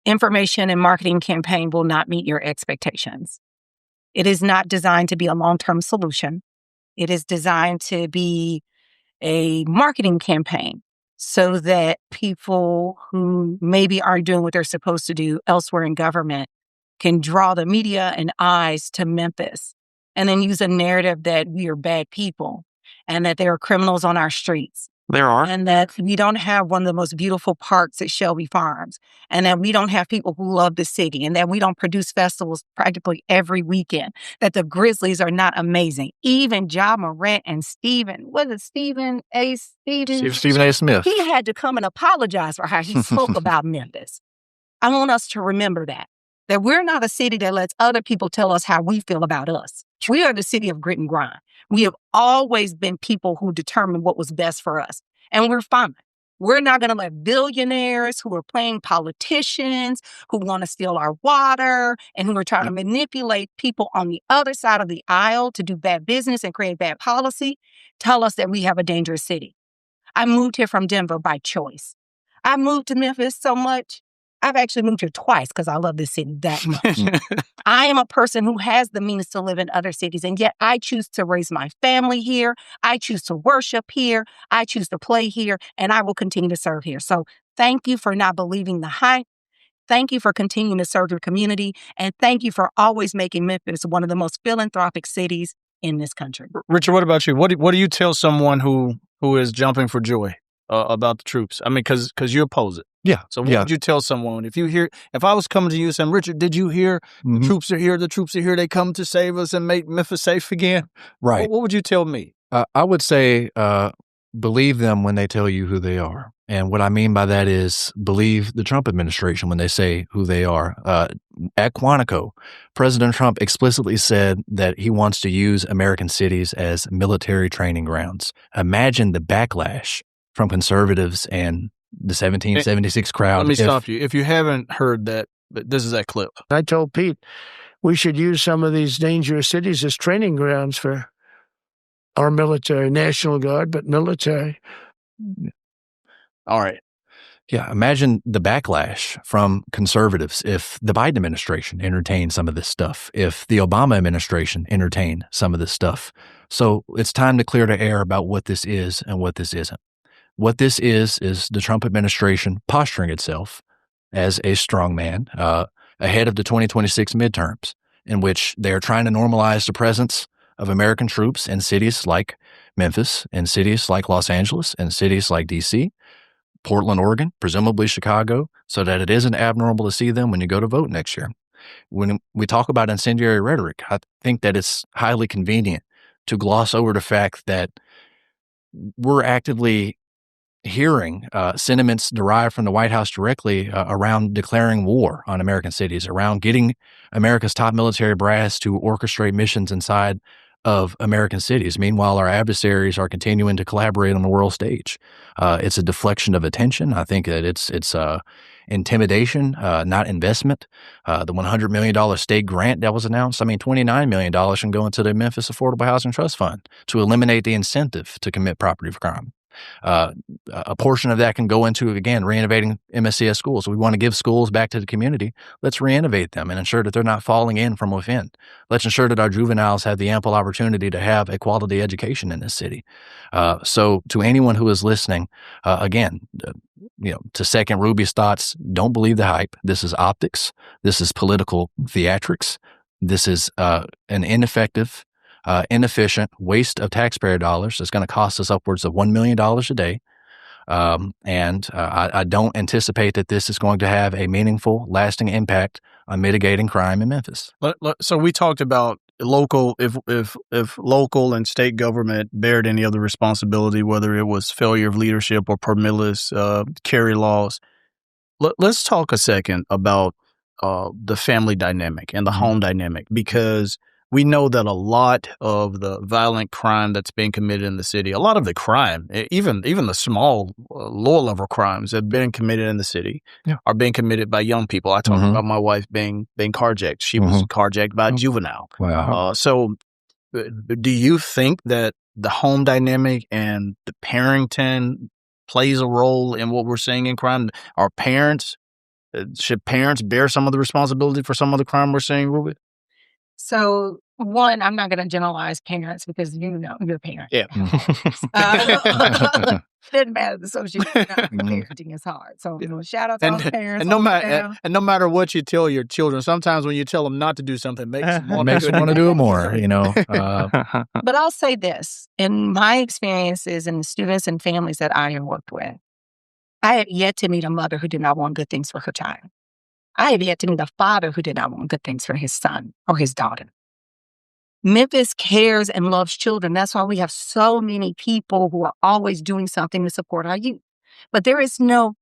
information and marketing campaign will not meet your expectations. It is not designed to be a long-term solution. It is designed to be a marketing campaign so that people who maybe aren't doing what they're supposed to do elsewhere in government can draw the media and eyes to Memphis and then use a narrative that we are bad people and that there are criminals on our streets There are. And that we don't have one of the most beautiful parks at Shelby Farms, and that we don't have people who love the city, and that we don't produce festivals practically every weekend, that the Grizzlies are not amazing. Even Ja Morant and Stephen A. Smith. He had to come and apologize for how he spoke about Memphis. I want us to remember that we're not a city that lets other people tell us how we feel about us. We are the city of grit and grind. We have always been people who determine what was best for us, and we're fine. We're not going to let billionaires who are playing politicians, who want to steal our water, and who are trying to manipulate people on the other side of the aisle to do bad business and create bad policy, tell us that we have a dangerous city. I moved here from Denver by choice. I moved to Memphis so much. I've actually moved here twice because I love this city that much. I am a person who has the means to live in other cities, and yet I choose to raise my family here. I choose to worship here. I choose to play here, and I will continue to serve here. So thank you for not believing the hype. Thank you for continuing to serve your community, and thank you for always making Memphis one of the most philanthropic cities in this country. Richard, what about you? What do you tell someone who is jumping for joy about the troops? I mean, because you oppose it. Yeah. So what would you tell someone if I was coming to you saying, Richard, did you hear the troops are here? The troops are here. They come to save us and make Memphis safe again. Right. What would you tell me? I would say believe them when they tell you who they are. And what I mean by that is believe the Trump administration when they say who they are. At Quantico, President Trump explicitly said that he wants to use American cities as military training grounds. Imagine the backlash from conservatives and the 1776 crowd. Let me stop you. If you haven't heard that, this is that clip. I told Pete we should use some of these dangerous cities as training grounds for our military, National Guard, but military. All right. Yeah, imagine the backlash from conservatives if the Biden administration entertained some of this stuff, if the Obama administration entertained some of this stuff. So it's time to clear the air about what this is and what this isn't. What this is the Trump administration posturing itself as a strongman ahead of the 2026 midterms, in which they are trying to normalize the presence of American troops in cities like Memphis, in cities like Los Angeles, in cities like D.C., Portland, Oregon, presumably Chicago, so that it isn't abnormal to see them when you go to vote next year. When we talk about incendiary rhetoric, I think that it's highly convenient to gloss over the fact that we're actively hearing sentiments derived from the White House directly around declaring war on American cities, around getting America's top military brass to orchestrate missions inside of American cities. Meanwhile, our adversaries are continuing to collaborate on the world stage. It's a deflection of attention. I think that it's intimidation, not investment. The $100 million state grant that was announced, $29 million can go into the Memphis Affordable Housing Trust Fund to eliminate the incentive to commit property crime. A portion of that can go into, again, renovating MSCS schools. We want to give schools back to the community. Let's renovate them and ensure that they're not falling in from within. Let's ensure that our juveniles have the ample opportunity to have a quality education in this city. So to anyone who is listening, again, to second Ruby's thoughts, don't believe the hype. This is optics. This is political theatrics. This is an ineffective, inefficient waste of taxpayer dollars that's going to cost us upwards of $1 million a day. And I don't anticipate that this is going to have a meaningful, lasting impact on mitigating crime in Memphis. So we talked about local, if local and state government bared any other responsibility, whether it was failure of leadership or permitless carry laws. Let's talk a second about the family dynamic and the home dynamic, because we know that a lot of the violent crime that's being committed in the city, a lot of the crime, even the small, lower-level crimes that have been committed in the city are being committed by young people. I talked about my wife being carjacked. She was carjacked by a juvenile. Wow. So do you think that the home dynamic and the parenting plays a role in what we're seeing in crime? Should parents bear some of the responsibility for some of the crime we're seeing, Ruby? So One, I'm not going to generalize parents because you know your parent. Yeah. Doesn't matter the parenting is hard. So shout out to all the parents. And no matter what you tell your children, sometimes when you tell them not to do something, it makes them want to do it more. But I'll say this: in my experiences and the students and families that I have worked with, I have yet to meet a mother who did not want good things for her child. I have yet to meet a father who did not want good things for his son or his daughter. Memphis cares and loves children. That's why we have so many people who are always doing something to support our youth. But there is no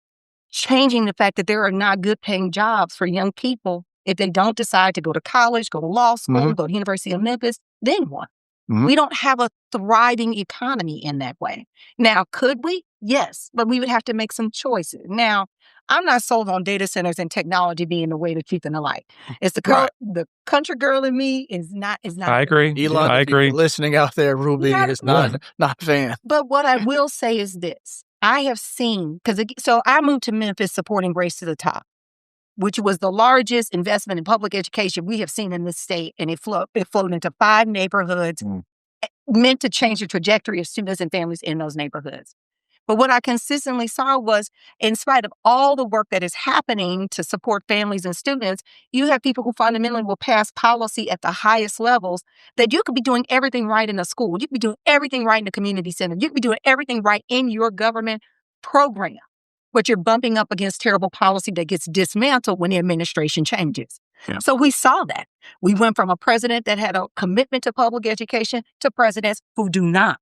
changing the fact that there are not good paying jobs for young people if they don't decide to go to college, go to law school, go to University of Memphis, then what? We don't have a thriving economy in that way. Now, could we? Yes, but we would have to make some choices. Now, I'm not sold on data centers and technology being the way to keep them alike. It's the country girl in me is not. I agree. Elon, I agree. Listening out there, Ruby is not a fan. But what I will say is this: I have seen so I moved to Memphis supporting Race to the Top, which was the largest investment in public education we have seen in this state, and it flowed into 5 neighborhoods, meant to change the trajectory of students and families in those neighborhoods. But what I consistently saw was, in spite of all the work that is happening to support families and students, you have people who fundamentally will pass policy at the highest levels that you could be doing everything right in a school. You could be doing everything right in the community center. You could be doing everything right in your government program, but you're bumping up against terrible policy that gets dismantled when the administration changes. Yeah. So we saw that. We went from a president that had a commitment to public education to presidents who do not.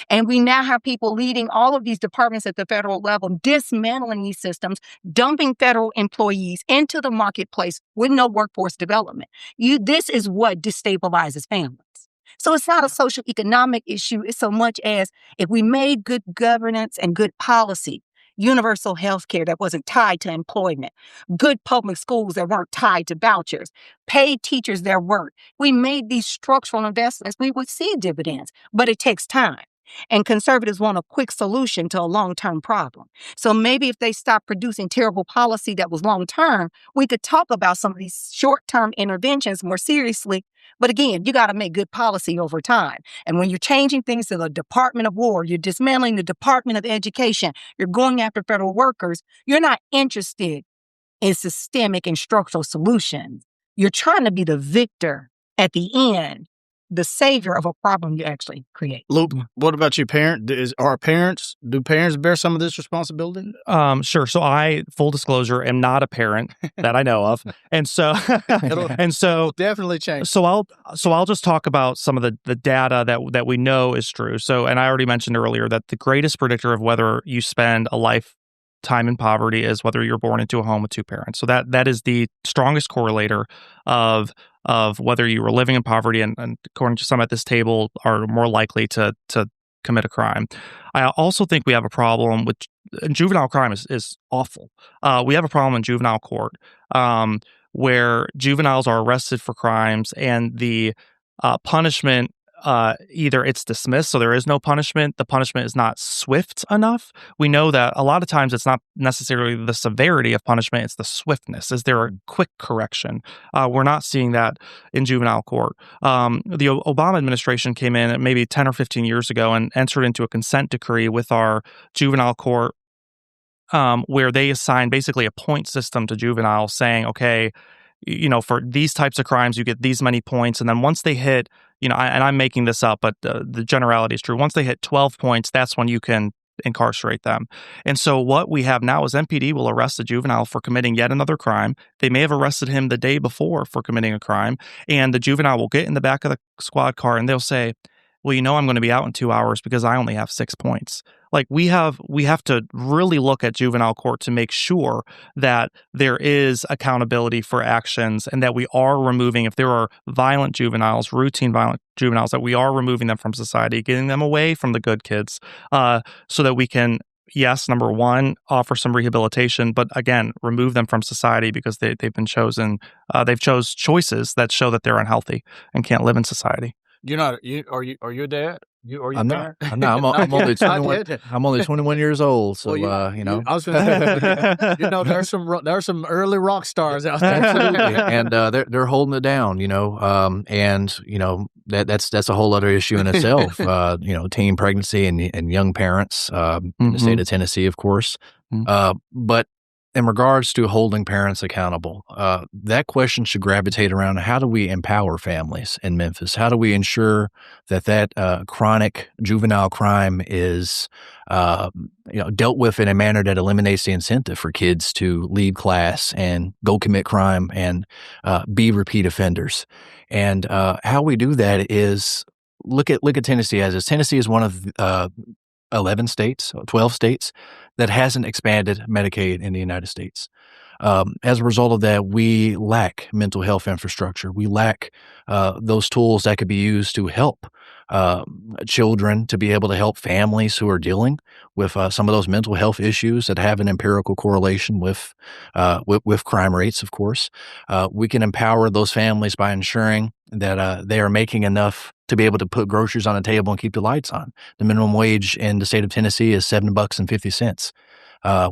And we now have people leading all of these departments at the federal level, dismantling these systems, dumping federal employees into the marketplace with no workforce development. This is what destabilizes families. So it's not a social economic issue. It's so much as if we made good governance and good policy, universal health care that wasn't tied to employment, good public schools that weren't tied to vouchers, paid teachers their work. We made these structural investments, we would see dividends, but it takes time. And conservatives want a quick solution to a long-term problem. So maybe if they stop producing terrible policy that was long-term, we could talk about some of these short-term interventions more seriously. But again, you got to make good policy over time. And when you're changing things to the Department of War, you're dismantling the Department of Education, you're going after federal workers, you're not interested in systemic and structural solutions. You're trying to be the victor at the end, the savior of a problem you actually create. Luke, what about you, parent? Do parents bear some of this responsibility? Sure. So full disclosure, am not a parent that I know of. And so, it'll definitely change. So I'll just talk about some of the data that we know is true. So, and I already mentioned earlier that the greatest predictor of whether you spend a lifetime in poverty is whether you're born into a home with 2 parents. So that is the strongest correlator of whether you were living in poverty and according to some at this table are more likely to commit a crime. I also think we have a problem with juvenile crime is awful. We have a problem in juvenile court where juveniles are arrested for crimes and the punishment, either it's dismissed, so there is no punishment. The punishment is not swift enough. We know that a lot of times it's not necessarily the severity of punishment, it's the swiftness. Is there a quick correction? We're not seeing that in juvenile court. The Obama administration came in maybe 10 or 15 years ago and entered into a consent decree with our juvenile court where they assign basically a point system to juveniles saying, okay, for these types of crimes, you get these many points. And then once they hit, and I'm making this up, but the generality is true. Once they hit 12 points, that's when you can incarcerate them. And so what we have now is MPD will arrest a juvenile for committing yet another crime. They may have arrested him the day before for committing a crime. And the juvenile will get in the back of the squad car and they'll say, well, I'm going to be out in 2 hours because I only have 6 points. Like we have to really look at juvenile court to make sure that there is accountability for actions and that we are removing, if there are routine violent juveniles, that we are removing them from society, getting them away from the good kids, so that we can, yes, number one, offer some rehabilitation, but again, remove them from society because they've been chosen, they've chose choices that show that they're unhealthy and can't live in society. You're not. Are you a dad? Are you I'm a not. parent? I'm only 21. yet. I'm only 21 years old. So Well, you know, I was going to say, there's some early rock stars out there. absolutely, and they're holding it down. And that's a whole other issue in itself. Teen pregnancy and young parents in the state of Tennessee, of course. But in regards to holding parents accountable, that question should gravitate around how do we empower families in Memphis? How do we ensure that chronic juvenile crime is dealt with in a manner that eliminates the incentive for kids to leave class and go commit crime and be repeat offenders? And how we do that is look at Tennessee as is. Tennessee is one of 12 states that hasn't expanded Medicaid in the United States. As a result of that, we lack mental health infrastructure. We lack those tools that could be used to help children, to be able to help families who are dealing with some of those mental health issues that have an empirical correlation with crime rates, of course. We can empower those families by ensuring that they are making enough to be able to put groceries on the table and keep the lights on. The minimum wage in the state of Tennessee is $7.50,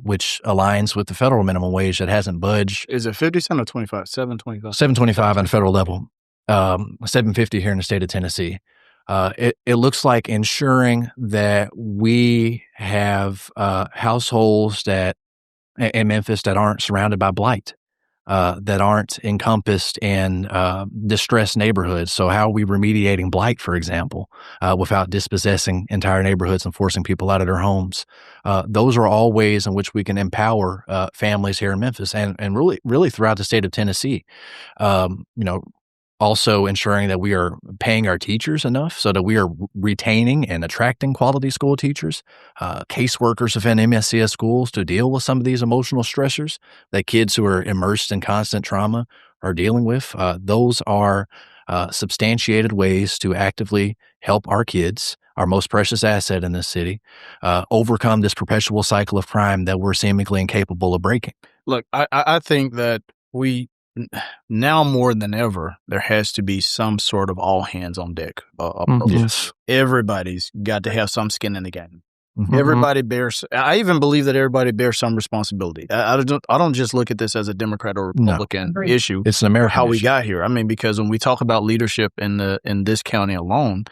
which aligns with the federal minimum wage that hasn't budged. Is it 50 cents or 25? $7.25. $7.25 on the federal level. $7.50 here in the state of Tennessee. It looks like ensuring that we have households in Memphis that aren't surrounded by blight, that aren't encompassed in distressed neighborhoods. So how are we remediating blight, for example, without dispossessing entire neighborhoods and forcing people out of their homes? Those are all ways in which we can empower families here in Memphis and really throughout the state of Tennessee. Also ensuring that we are paying our teachers enough so that we are retaining and attracting quality school teachers, caseworkers within MSCS schools to deal with some of these emotional stressors that kids who are immersed in constant trauma are dealing with. Those are substantiated ways to actively help our kids, our most precious asset in this city, overcome this perpetual cycle of crime that we're seemingly incapable of breaking. Look, I think that now more than ever, there has to be some sort of all hands on deck approach. Yes. Everybody's got to have some skin in the game. Mm-hmm. Everybody bears. I even believe that everybody bears some responsibility. I don't just look at this as a Democrat or Republican issue. It's an American how issue. we got here. I mean, because when we talk about leadership in this county alone,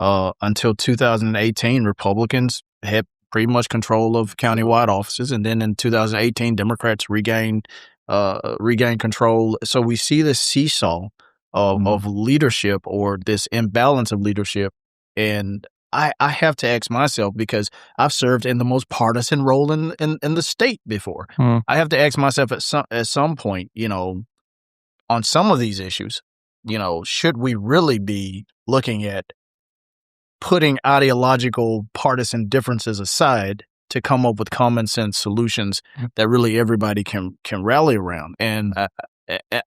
until 2018, Republicans had pretty much control of countywide offices, and then in 2018, Democrats regained control. So we see this seesaw of leadership, or this imbalance of leadership. And I have to ask myself, because I've served in the most partisan role in the state before. I have to ask myself at some point, on some of these issues, should we really be looking at putting ideological partisan differences aside to come up with common sense solutions that really everybody can rally around? And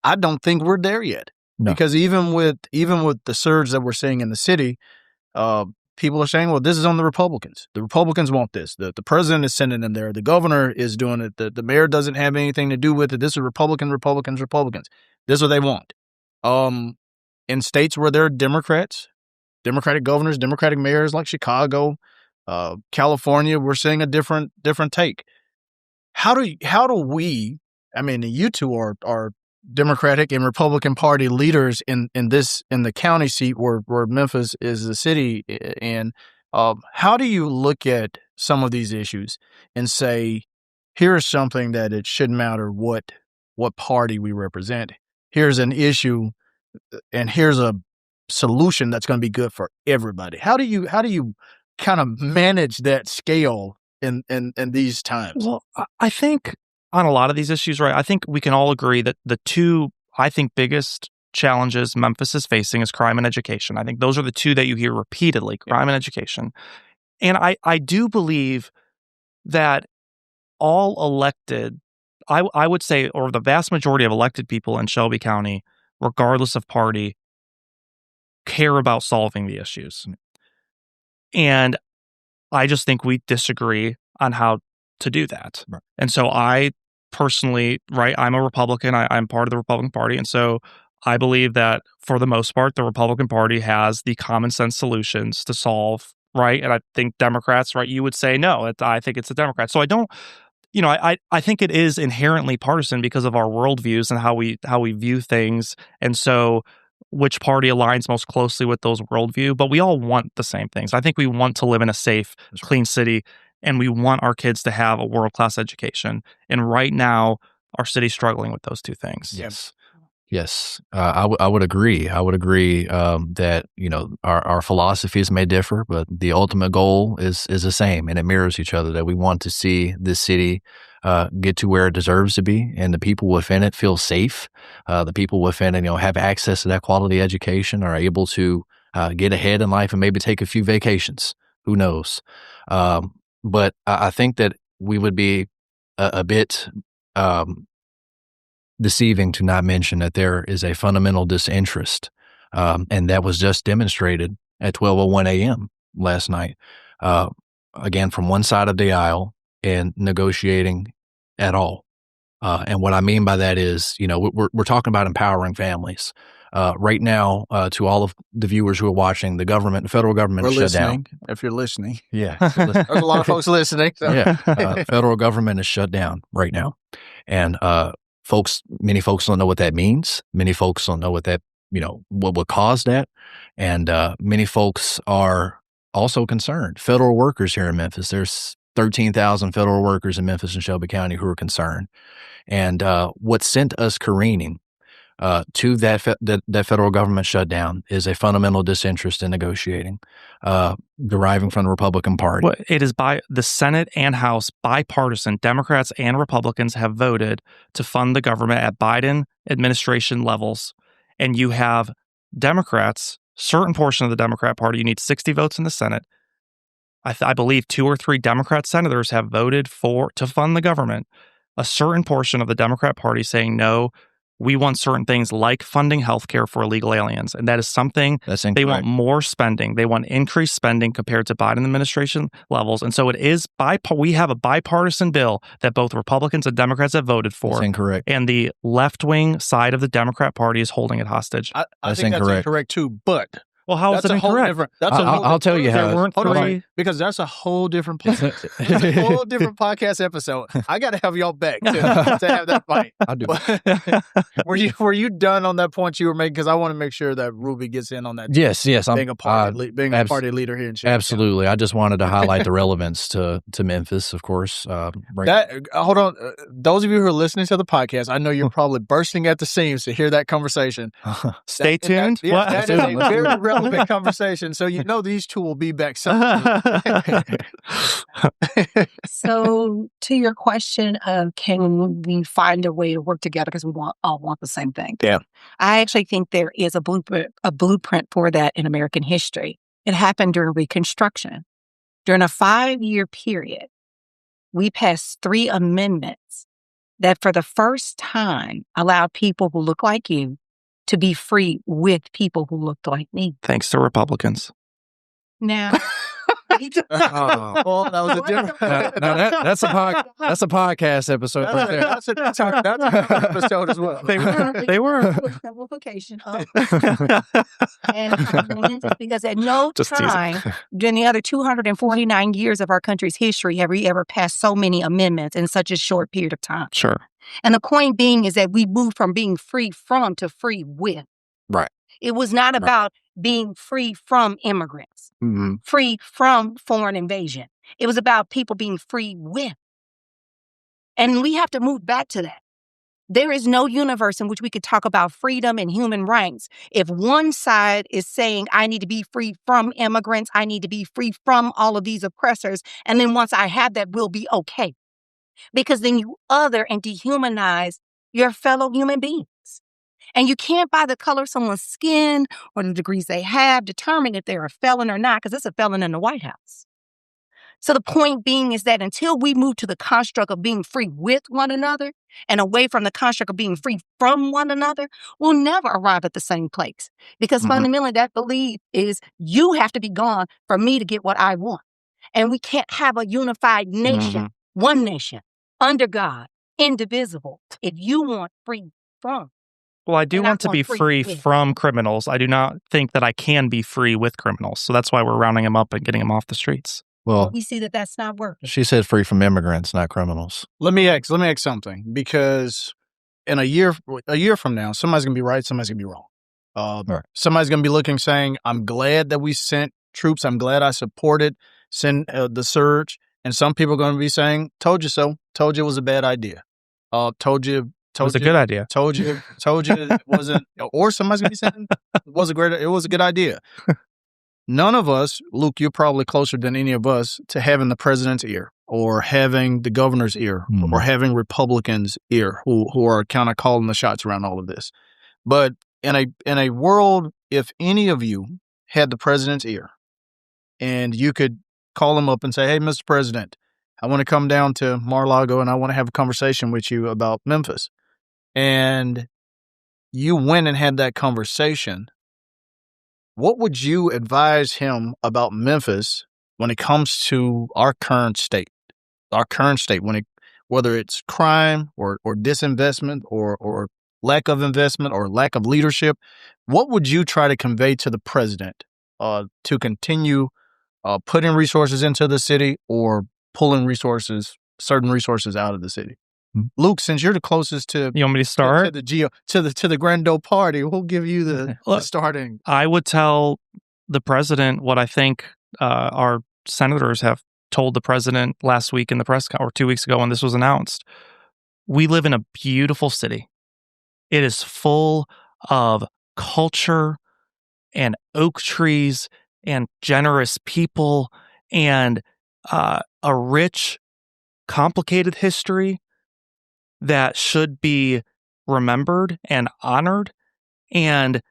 I don't think we're there yet. No. Because even with the surge that we're seeing in the city, people are saying, well, this is on the Republicans. The Republicans want this. The president is sending them there. The governor is doing it. The mayor doesn't have anything to do with it. This is Republicans. This is what they want. In states where there are Democratic governors, Democratic mayors like Chicago, California, we're seeing a different take. How do we? I mean, you two are Democratic and Republican Party leaders in the county seat where Memphis is the city. And how do you look at some of these issues and say, here's something that it shouldn't matter what party we represent. Here's an issue, and here's a solution that's going to be good for everybody. How do you kind of manage that scale in these times? Well, I think on a lot of these issues, right, I think we can all agree that the two, I think, biggest challenges Memphis is facing is crime and education. I think those are the two that you hear repeatedly, crime and education. And I do believe that all elected, I would say, or the vast majority of elected people in Shelby County, regardless of party, care about solving the issues. And I just think we disagree on how to do that. Right. And so I personally, right, I'm a Republican. I'm part of the Republican Party. And so I believe that for the most part, the Republican Party has the common sense solutions to solve, right? And I think Democrats, right, you would say, no, I think it's the Democrats. So I don't, I think it is inherently partisan because of our worldviews and how we view things. And so which party aligns most closely with those worldview, but we all want the same things. I think we want to live in a safe, clean city, and we want our kids to have a world-class education. And right now, our city's struggling with those two things. Yes, I would agree. I would agree that our philosophies may differ, but the ultimate goal is the same, and it mirrors each other. That we want to see this city get to where it deserves to be, and the people within it feel safe. The people within it, have access to that quality education, are able to get ahead in life, and maybe take a few vacations. Who knows? But I think that we would be a bit deceiving to not mention that there is a fundamental disinterest, and that was just demonstrated at 12:01 a.m. last night, again, from one side of the aisle in negotiating at all. And what I mean by that is, we're talking about empowering families. Right now, to all of the viewers who are watching, the federal government is shut down. If you're listening. Yeah. There's a lot of folks listening. So. Yeah. Federal government is shut down right now. And many folks don't know what that means. Many folks don't know what would cause that. And many folks are also concerned. Federal workers here in Memphis, there's 13,000 federal workers in Memphis and Shelby County who are concerned. And what sent us careening to that federal government shutdown is a fundamental disinterest in negotiating, deriving from the Republican Party. Well, it is by the Senate and House, bipartisan. Democrats and Republicans have voted to fund the government at Biden administration levels. And you have Democrats, certain portion of the Democrat Party, you need 60 votes in the Senate. I believe 2 or 3 Democrat senators have voted to fund the government. A certain portion of the Democrat Party saying, no, we want certain things like funding healthcare for illegal aliens. And that is something they want more spending. They want increased spending compared to Biden administration levels. And so it is we have a bipartisan bill that both Republicans and Democrats have voted for. That's incorrect. And the left-wing side of the Democrat Party is holding it hostage. I think that's incorrect too, but... Well, how is it incorrect? I'll tell you how. Because that's a whole different podcast episode. I got to have y'all back to have that fight. I do. Were you done on that point you were making? Because I want to make sure that Ruby gets in on that. Yes. Being a party leader here in Shelby. Absolutely. I just wanted to highlight the relevance to Memphis, of course. Hold on. Those of you who are listening to the podcast, I know you're probably bursting at the seams to hear that conversation. Stay tuned. That is a very relevant conversation. So these two will be back soon. So to your question of can we find a way to work together because we all want the same thing? Yeah. I actually think there is a blueprint for that in American history. It happened during Reconstruction. During a 5-year period, we passed 3 amendments that for the first time allowed people who look like you to be free with people who looked like me. Thanks to Republicans. Now, well, that was a different. That's a podcast episode right there. That's an episode as well. They were. Simplification. And because at no time during the other 249 years of our country's history have we ever passed so many amendments in such a short period of time. Sure. And the point being is that we moved from being free from to free with. Right. It was not about being free from immigrants, free from foreign invasion. It was about people being free with. And we have to move back to that. There is no universe in which we could talk about freedom and human rights if one side is saying, I need to be free from immigrants, I need to be free from all of these oppressors, and then once I have that, we'll be okay. Because then you other and dehumanize your fellow human beings. And you can't, by the color of someone's skin or the degrees they have, determine if they're a felon or not, because it's a felon in the White House. So the point being is that until we move to the construct of being free with one another and away from the construct of being free from one another, we'll never arrive at the same place. Because fundamentally, that belief is you have to be gone for me to get what I want. And we can't have a unified nation, one nation, under God, indivisible, if you want free from. Well, I do And I want to want be free free with. from criminals. I do not think that I can be free with criminals. So that's why we're rounding them up and getting them off the streets. Well, We see that that's not working. she said free from immigrants, not criminals. Let me ask something, because in a year from now, somebody's gonna be right, somebody's gonna be wrong. Right. Somebody's gonna be looking, saying, "I'm glad that we sent troops. I'm glad I supported the surge." And some people are gonna be saying, "Told you so. Told you it was a bad idea. Told you." It was a good idea. Told you it wasn't. Or somebody's gonna be saying it was a good idea. None of us, Luke, you're probably closer than any of us to having the president's ear, or having the governor's ear, or having Republicans' ear, who are kind of calling the shots around all of this. But in a world, if any of you had the president's ear, and you could call him up and say, "Hey, Mr. President, I want to come down to Mar-a-Lago and I want to have a conversation with you about Memphis," and you went and had that conversation, what would you advise him about Memphis when it comes to our current state? Whether it's crime or disinvestment or lack of investment or lack of leadership, what would you try to convey to the president to continue putting resources into the city or pulling certain resources out of the city? Luke, since you're the closest to You want me to start? to the Grand Old Party, we'll give you the starting. I would tell the president what I think our senators have told the president last week in the press or 2 weeks ago when this was announced. We live in a beautiful city. It is full of culture and oak trees and generous people and a rich, complicated history that should be remembered and honored. And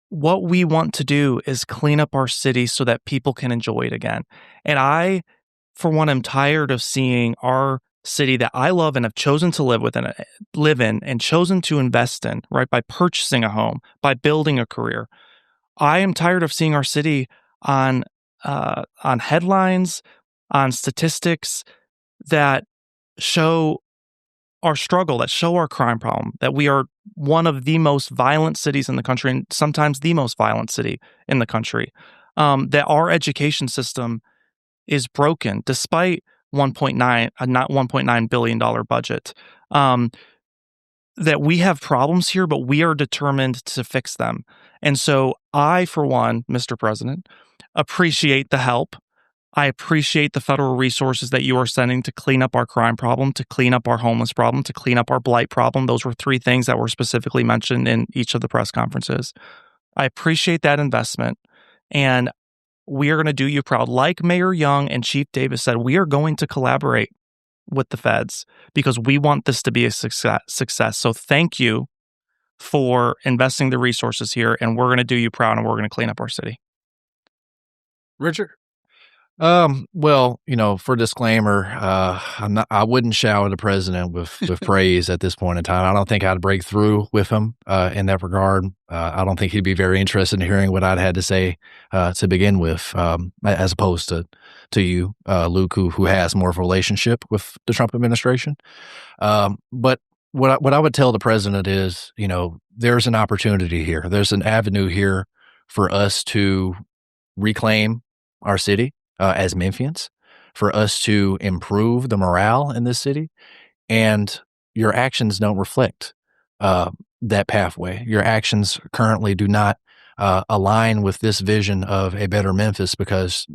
what we want to do is clean up our city so that people can enjoy it again. And I, for one, am tired of seeing our city that I love and have chosen to live in and chosen to invest in, right, by purchasing a home, by building a career. I am tired of seeing our city on headlines, on statistics that show our struggle, that show our crime problem, that we are one of the most violent cities in the country, and sometimes the most violent city in the country, that our education system is broken despite $1.9 billion budget, that we have problems here, but we are determined to fix them. And so I, for one, Mr. President, appreciate the help. I appreciate the federal resources that you are sending to clean up our crime problem, to clean up our homeless problem, to clean up our blight problem. Those were 3 things that were specifically mentioned in each of the press conferences. I appreciate that investment, and we are going to do you proud. Like Mayor Young and Chief Davis said, we are going to collaborate with the feds because we want this to be a success. So thank you for investing the resources here, and we're going to do you proud, and we're going to clean up our city. Richard? Well, for disclaimer, I wouldn't shower the president with praise at this point in time. I don't think I'd break through with him, in that regard. I don't think he'd be very interested in hearing what I'd had to say, to begin with, as opposed to you, Luke, who has more of a relationship with the Trump administration. But what I would tell the president is, there's an opportunity here. There's an avenue here for us to reclaim our city. As Memphians, for us to improve the morale in this city, and your actions don't reflect that pathway. Your actions currently do not align with this vision of a better Memphis because,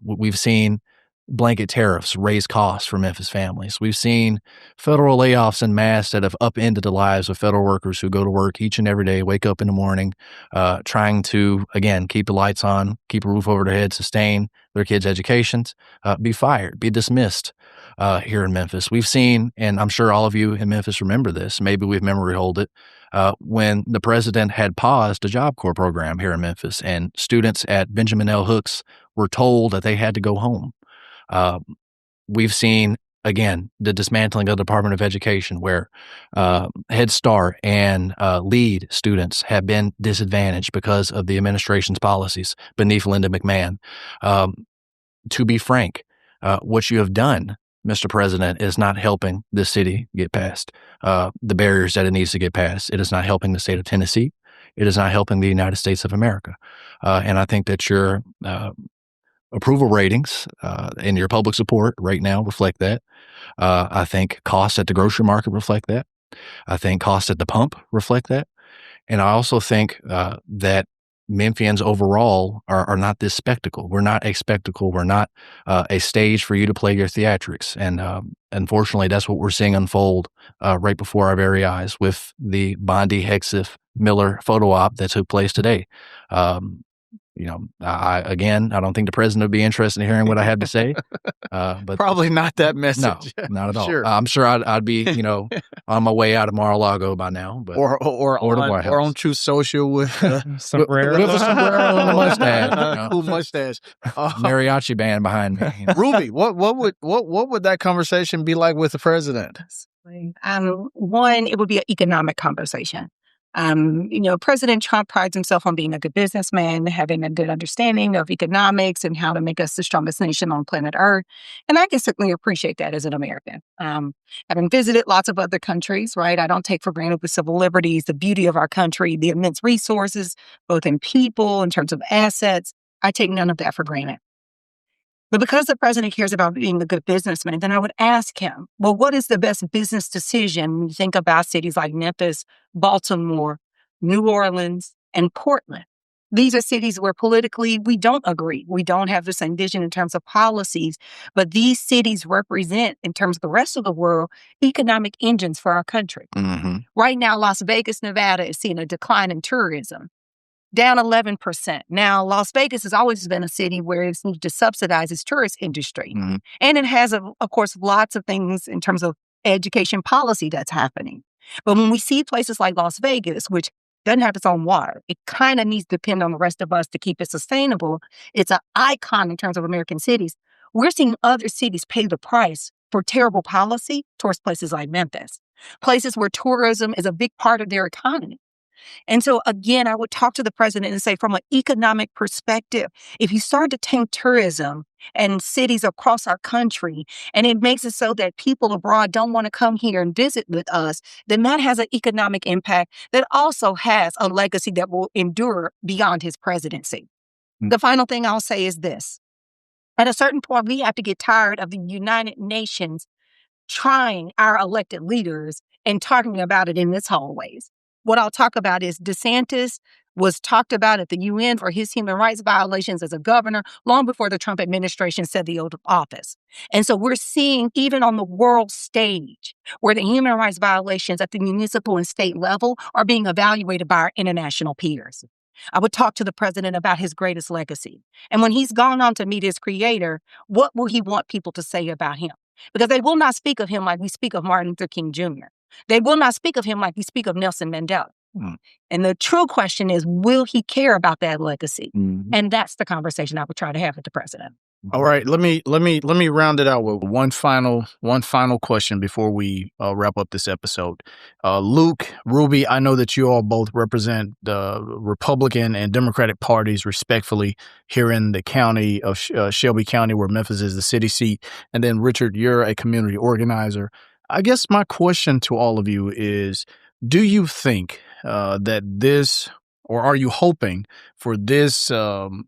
we've seen blanket tariffs raise costs for Memphis families. We've seen federal layoffs en masse that have upended the lives of federal workers who go to work each and every day, wake up in the morning, trying to, again, keep the lights on, keep a roof over their head, sustain their kids' educations, be fired, be dismissed here in Memphis. We've seen, and I'm sure all of you in Memphis remember this, maybe we've memory hold it, when the president had paused the Job Corps program here in Memphis and students at Benjamin L. Hooks were told that they had to go home. We've seen, again, the dismantling of the Department of Education where Head Start and LEAD students have been disadvantaged because of the administration's policies beneath Linda McMahon. To be frank, what you have done Mr. President, is not helping this city get past the barriers that it needs to get past. It is not helping the state of Tennessee. It is not helping the United States of America. And I think that your approval ratings and your public support right now reflect that. I think costs at the grocery market reflect that. I think costs at the pump reflect that. And I also think that Memphians overall are not this spectacle. We're not a spectacle. We're not a stage for you to play your theatrics. And unfortunately, that's what we're seeing unfold right before our very eyes with the Bondi, Hexif, Miller photo op that took place today. I don't think the president would be interested in hearing what I have to say. But probably not that message. No, not at all. Sure. I'm sure I'd be, on my way out of Mar-a-Lago by now. But or on Truth Social with sombrero. With a sombrero and a mustache. Cool mustache. Mariachi band behind me. Ruby, what would that conversation be like with the president? One, it would be an economic conversation. President Trump prides himself on being a good businessman, having a good understanding of economics and how to make us the strongest nation on planet Earth. And I can certainly appreciate that as an American. Having visited lots of other countries, right? I don't take for granted the civil liberties, the beauty of our country, the immense resources, both in people, in terms of assets. I take none of that for granted. But because the president cares about being a good businessman, then I would ask him, well, what is the best business decision when you think about cities like Memphis, Baltimore, New Orleans, and Portland? These are cities where politically we don't agree. We don't have the same vision in terms of policies, but these cities represent, in terms of the rest of the world, economic engines for our country. Mm-hmm. Right now, Las Vegas, Nevada is seeing a decline in tourism. Down 11%. Now, Las Vegas has always been a city where it's needed to subsidize its tourist industry. Mm-hmm. And it has, of course, lots of things in terms of education policy that's happening. But when we see places like Las Vegas, which doesn't have its own water, it kind of needs to depend on the rest of us to keep it sustainable. It's an icon in terms of American cities. We're seeing other cities pay the price for terrible policy towards places like Memphis, places where tourism is a big part of their economy. And so, again, I would talk to the president and say, from an economic perspective, if you start to tank tourism and cities across our country, and it makes it so that people abroad don't want to come here and visit with us, then that has an economic impact that also has a legacy that will endure beyond his presidency. Mm-hmm. The final thing I'll say is this. At a certain point, we have to get tired of the United Nations trying our elected leaders and talking about it in its hallways. What I'll talk about is DeSantis was talked about at the UN for his human rights violations as a governor long before the Trump administration said the oath of office. And so we're seeing, even on the world stage, where the human rights violations at the municipal and state level are being evaluated by our international peers. I would talk to the president about his greatest legacy. And when he's gone on to meet his creator, what will he want people to say about him? Because they will not speak of him like we speak of Martin Luther King Jr. They will not speak of him like we speak of Nelson Mandela. Mm. And the true question is, will he care about that legacy? Mm-hmm. And that's the conversation I would try to have with the president. All right, let me round it out with one final question before we wrap up this episode. Luke, Ruby, I know that you all both represent the Republican and Democratic parties respectfully here in the county of Shelby County, where Memphis is the city seat. And then Richard, you're a community organizer. I guess my question to all of you is, do you think that this, or are you hoping for this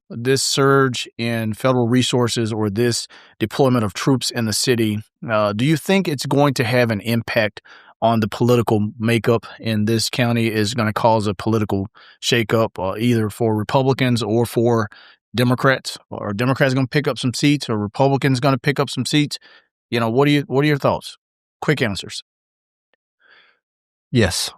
this surge in federal resources or this deployment of troops in the city, do you think it's going to have an impact on the political makeup in this county? Is going to cause a political shakeup either for Republicans or for Democrats? Or Democrats going to pick up some seats, or Republicans going to pick up some seats? What are your thoughts? Quick answers. Yes.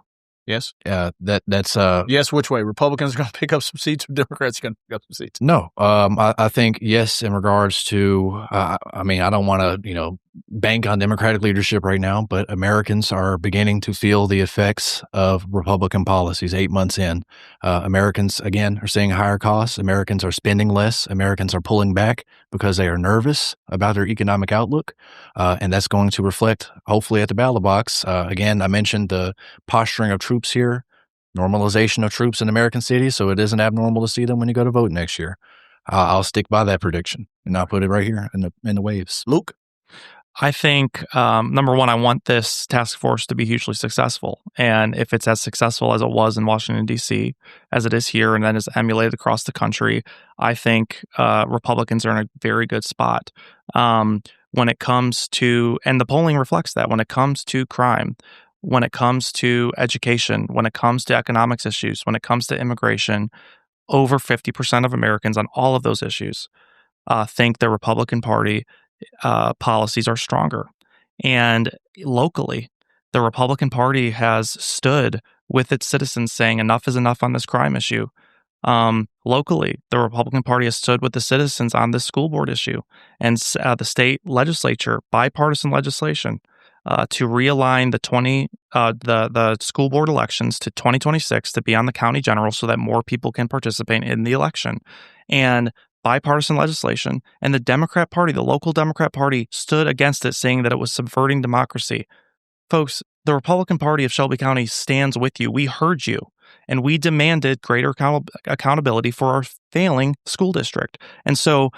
Yes. That's yes. Which way? Republicans are going to pick up some seats, or Democrats are going to pick up some seats? No. I think yes. In regards to, I don't want to bank on Democratic leadership right now, but Americans are beginning to feel the effects of Republican policies 8 months in. Americans again are seeing higher costs. Americans are spending less. Americans are pulling back because they are nervous about their economic outlook, and that's going to reflect hopefully at the ballot box. Again, I mentioned the posturing of troops here, normalization of troops in American cities, so it isn't abnormal to see them when you go to vote next year. I'll stick by that prediction, and I'll put it right here in the waves. Luke? I think, number one, I want this task force to be hugely successful. And if it's as successful as it was in Washington, D.C., as it is here, and then is emulated across the country, I think Republicans are in a very good spot. When it comes to, and the polling reflects that, when it comes to crime, when it comes to education, when it comes to economics issues, when it comes to immigration, over 50% of Americans on all of those issues think the Republican Party policies are stronger. And locally, the Republican Party has stood with its citizens saying enough is enough on this crime issue. Locally, the Republican Party has stood with the citizens on this school board issue, and the state legislature, bipartisan legislation, to realign the school board elections to 2026 to be on the county general so that more people can participate in the election. And bipartisan legislation, and the Democrat Party, the local Democrat Party, stood against it, saying that it was subverting democracy. Folks, the Republican Party of Shelby County stands with you. We heard you, and we demanded greater accountability for our failing school district. And so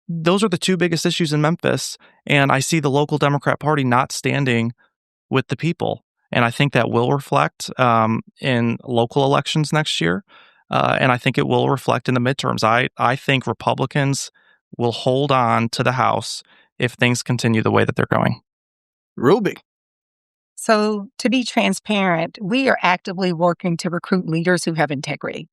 those are the two biggest issues in Memphis, and I see the local Democrat Party not standing with the people. And I think that will reflect in local elections next year. And I think it will reflect in the midterms. I think Republicans will hold on to the House if things continue the way that they're going. Ruby. So to be transparent, we are actively working to recruit leaders who have integrity.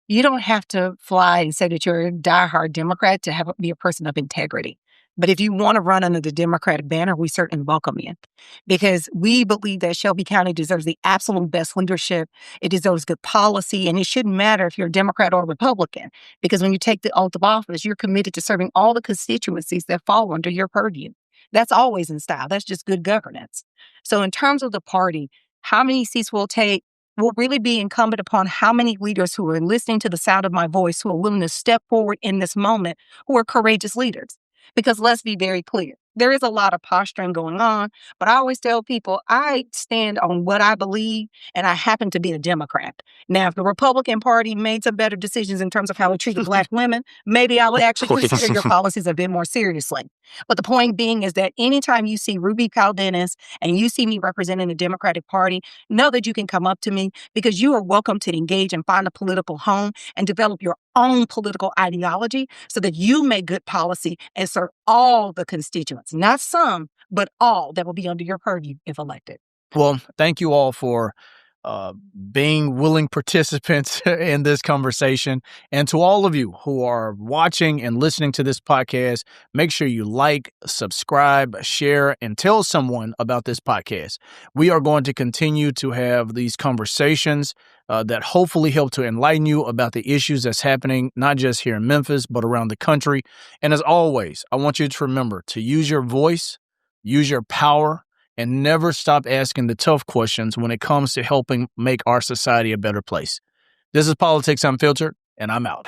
You don't have to fly and say that you're a diehard Democrat to be a person of integrity. But if you want to run under the Democratic banner, we certainly welcome you, because we believe that Shelby County deserves the absolute best leadership. It deserves good policy, and it shouldn't matter if you're a Democrat or a Republican, because when you take the oath of office, you're committed to serving all the constituencies that fall under your purview. That's always in style. That's just good governance. So in terms of the party, how many seats we'll take will really be incumbent upon how many leaders who are listening to the sound of my voice, who are willing to step forward in this moment, who are courageous leaders. Because let's be very clear, there is a lot of posturing going on, but I always tell people I stand on what I believe, and I happen to be a Democrat. Now, if the Republican Party made some better decisions in terms of how it treated Black women, maybe I would actually consider your policies a bit more seriously. But the point being is that anytime you see Ruby Powell Dennis and you see me representing the Democratic Party, know that you can come up to me, because you are welcome to engage and find a political home and develop your own political ideology so that you make good policy and serve all the constituents, not some, but all that will be under your purview if elected. Well, thank you all for being willing participants in this conversation. And to all of you who are watching and listening to this podcast, make sure you like, subscribe, share, and tell someone about this podcast. We are going to continue to have these conversations that hopefully help to enlighten you about the issues that's happening, not just here in Memphis, but around the country. And as always, I want you to remember to use your voice, use your power, and never stop asking the tough questions when it comes to helping make our society a better place. This is Politics Unfiltered, and I'm out.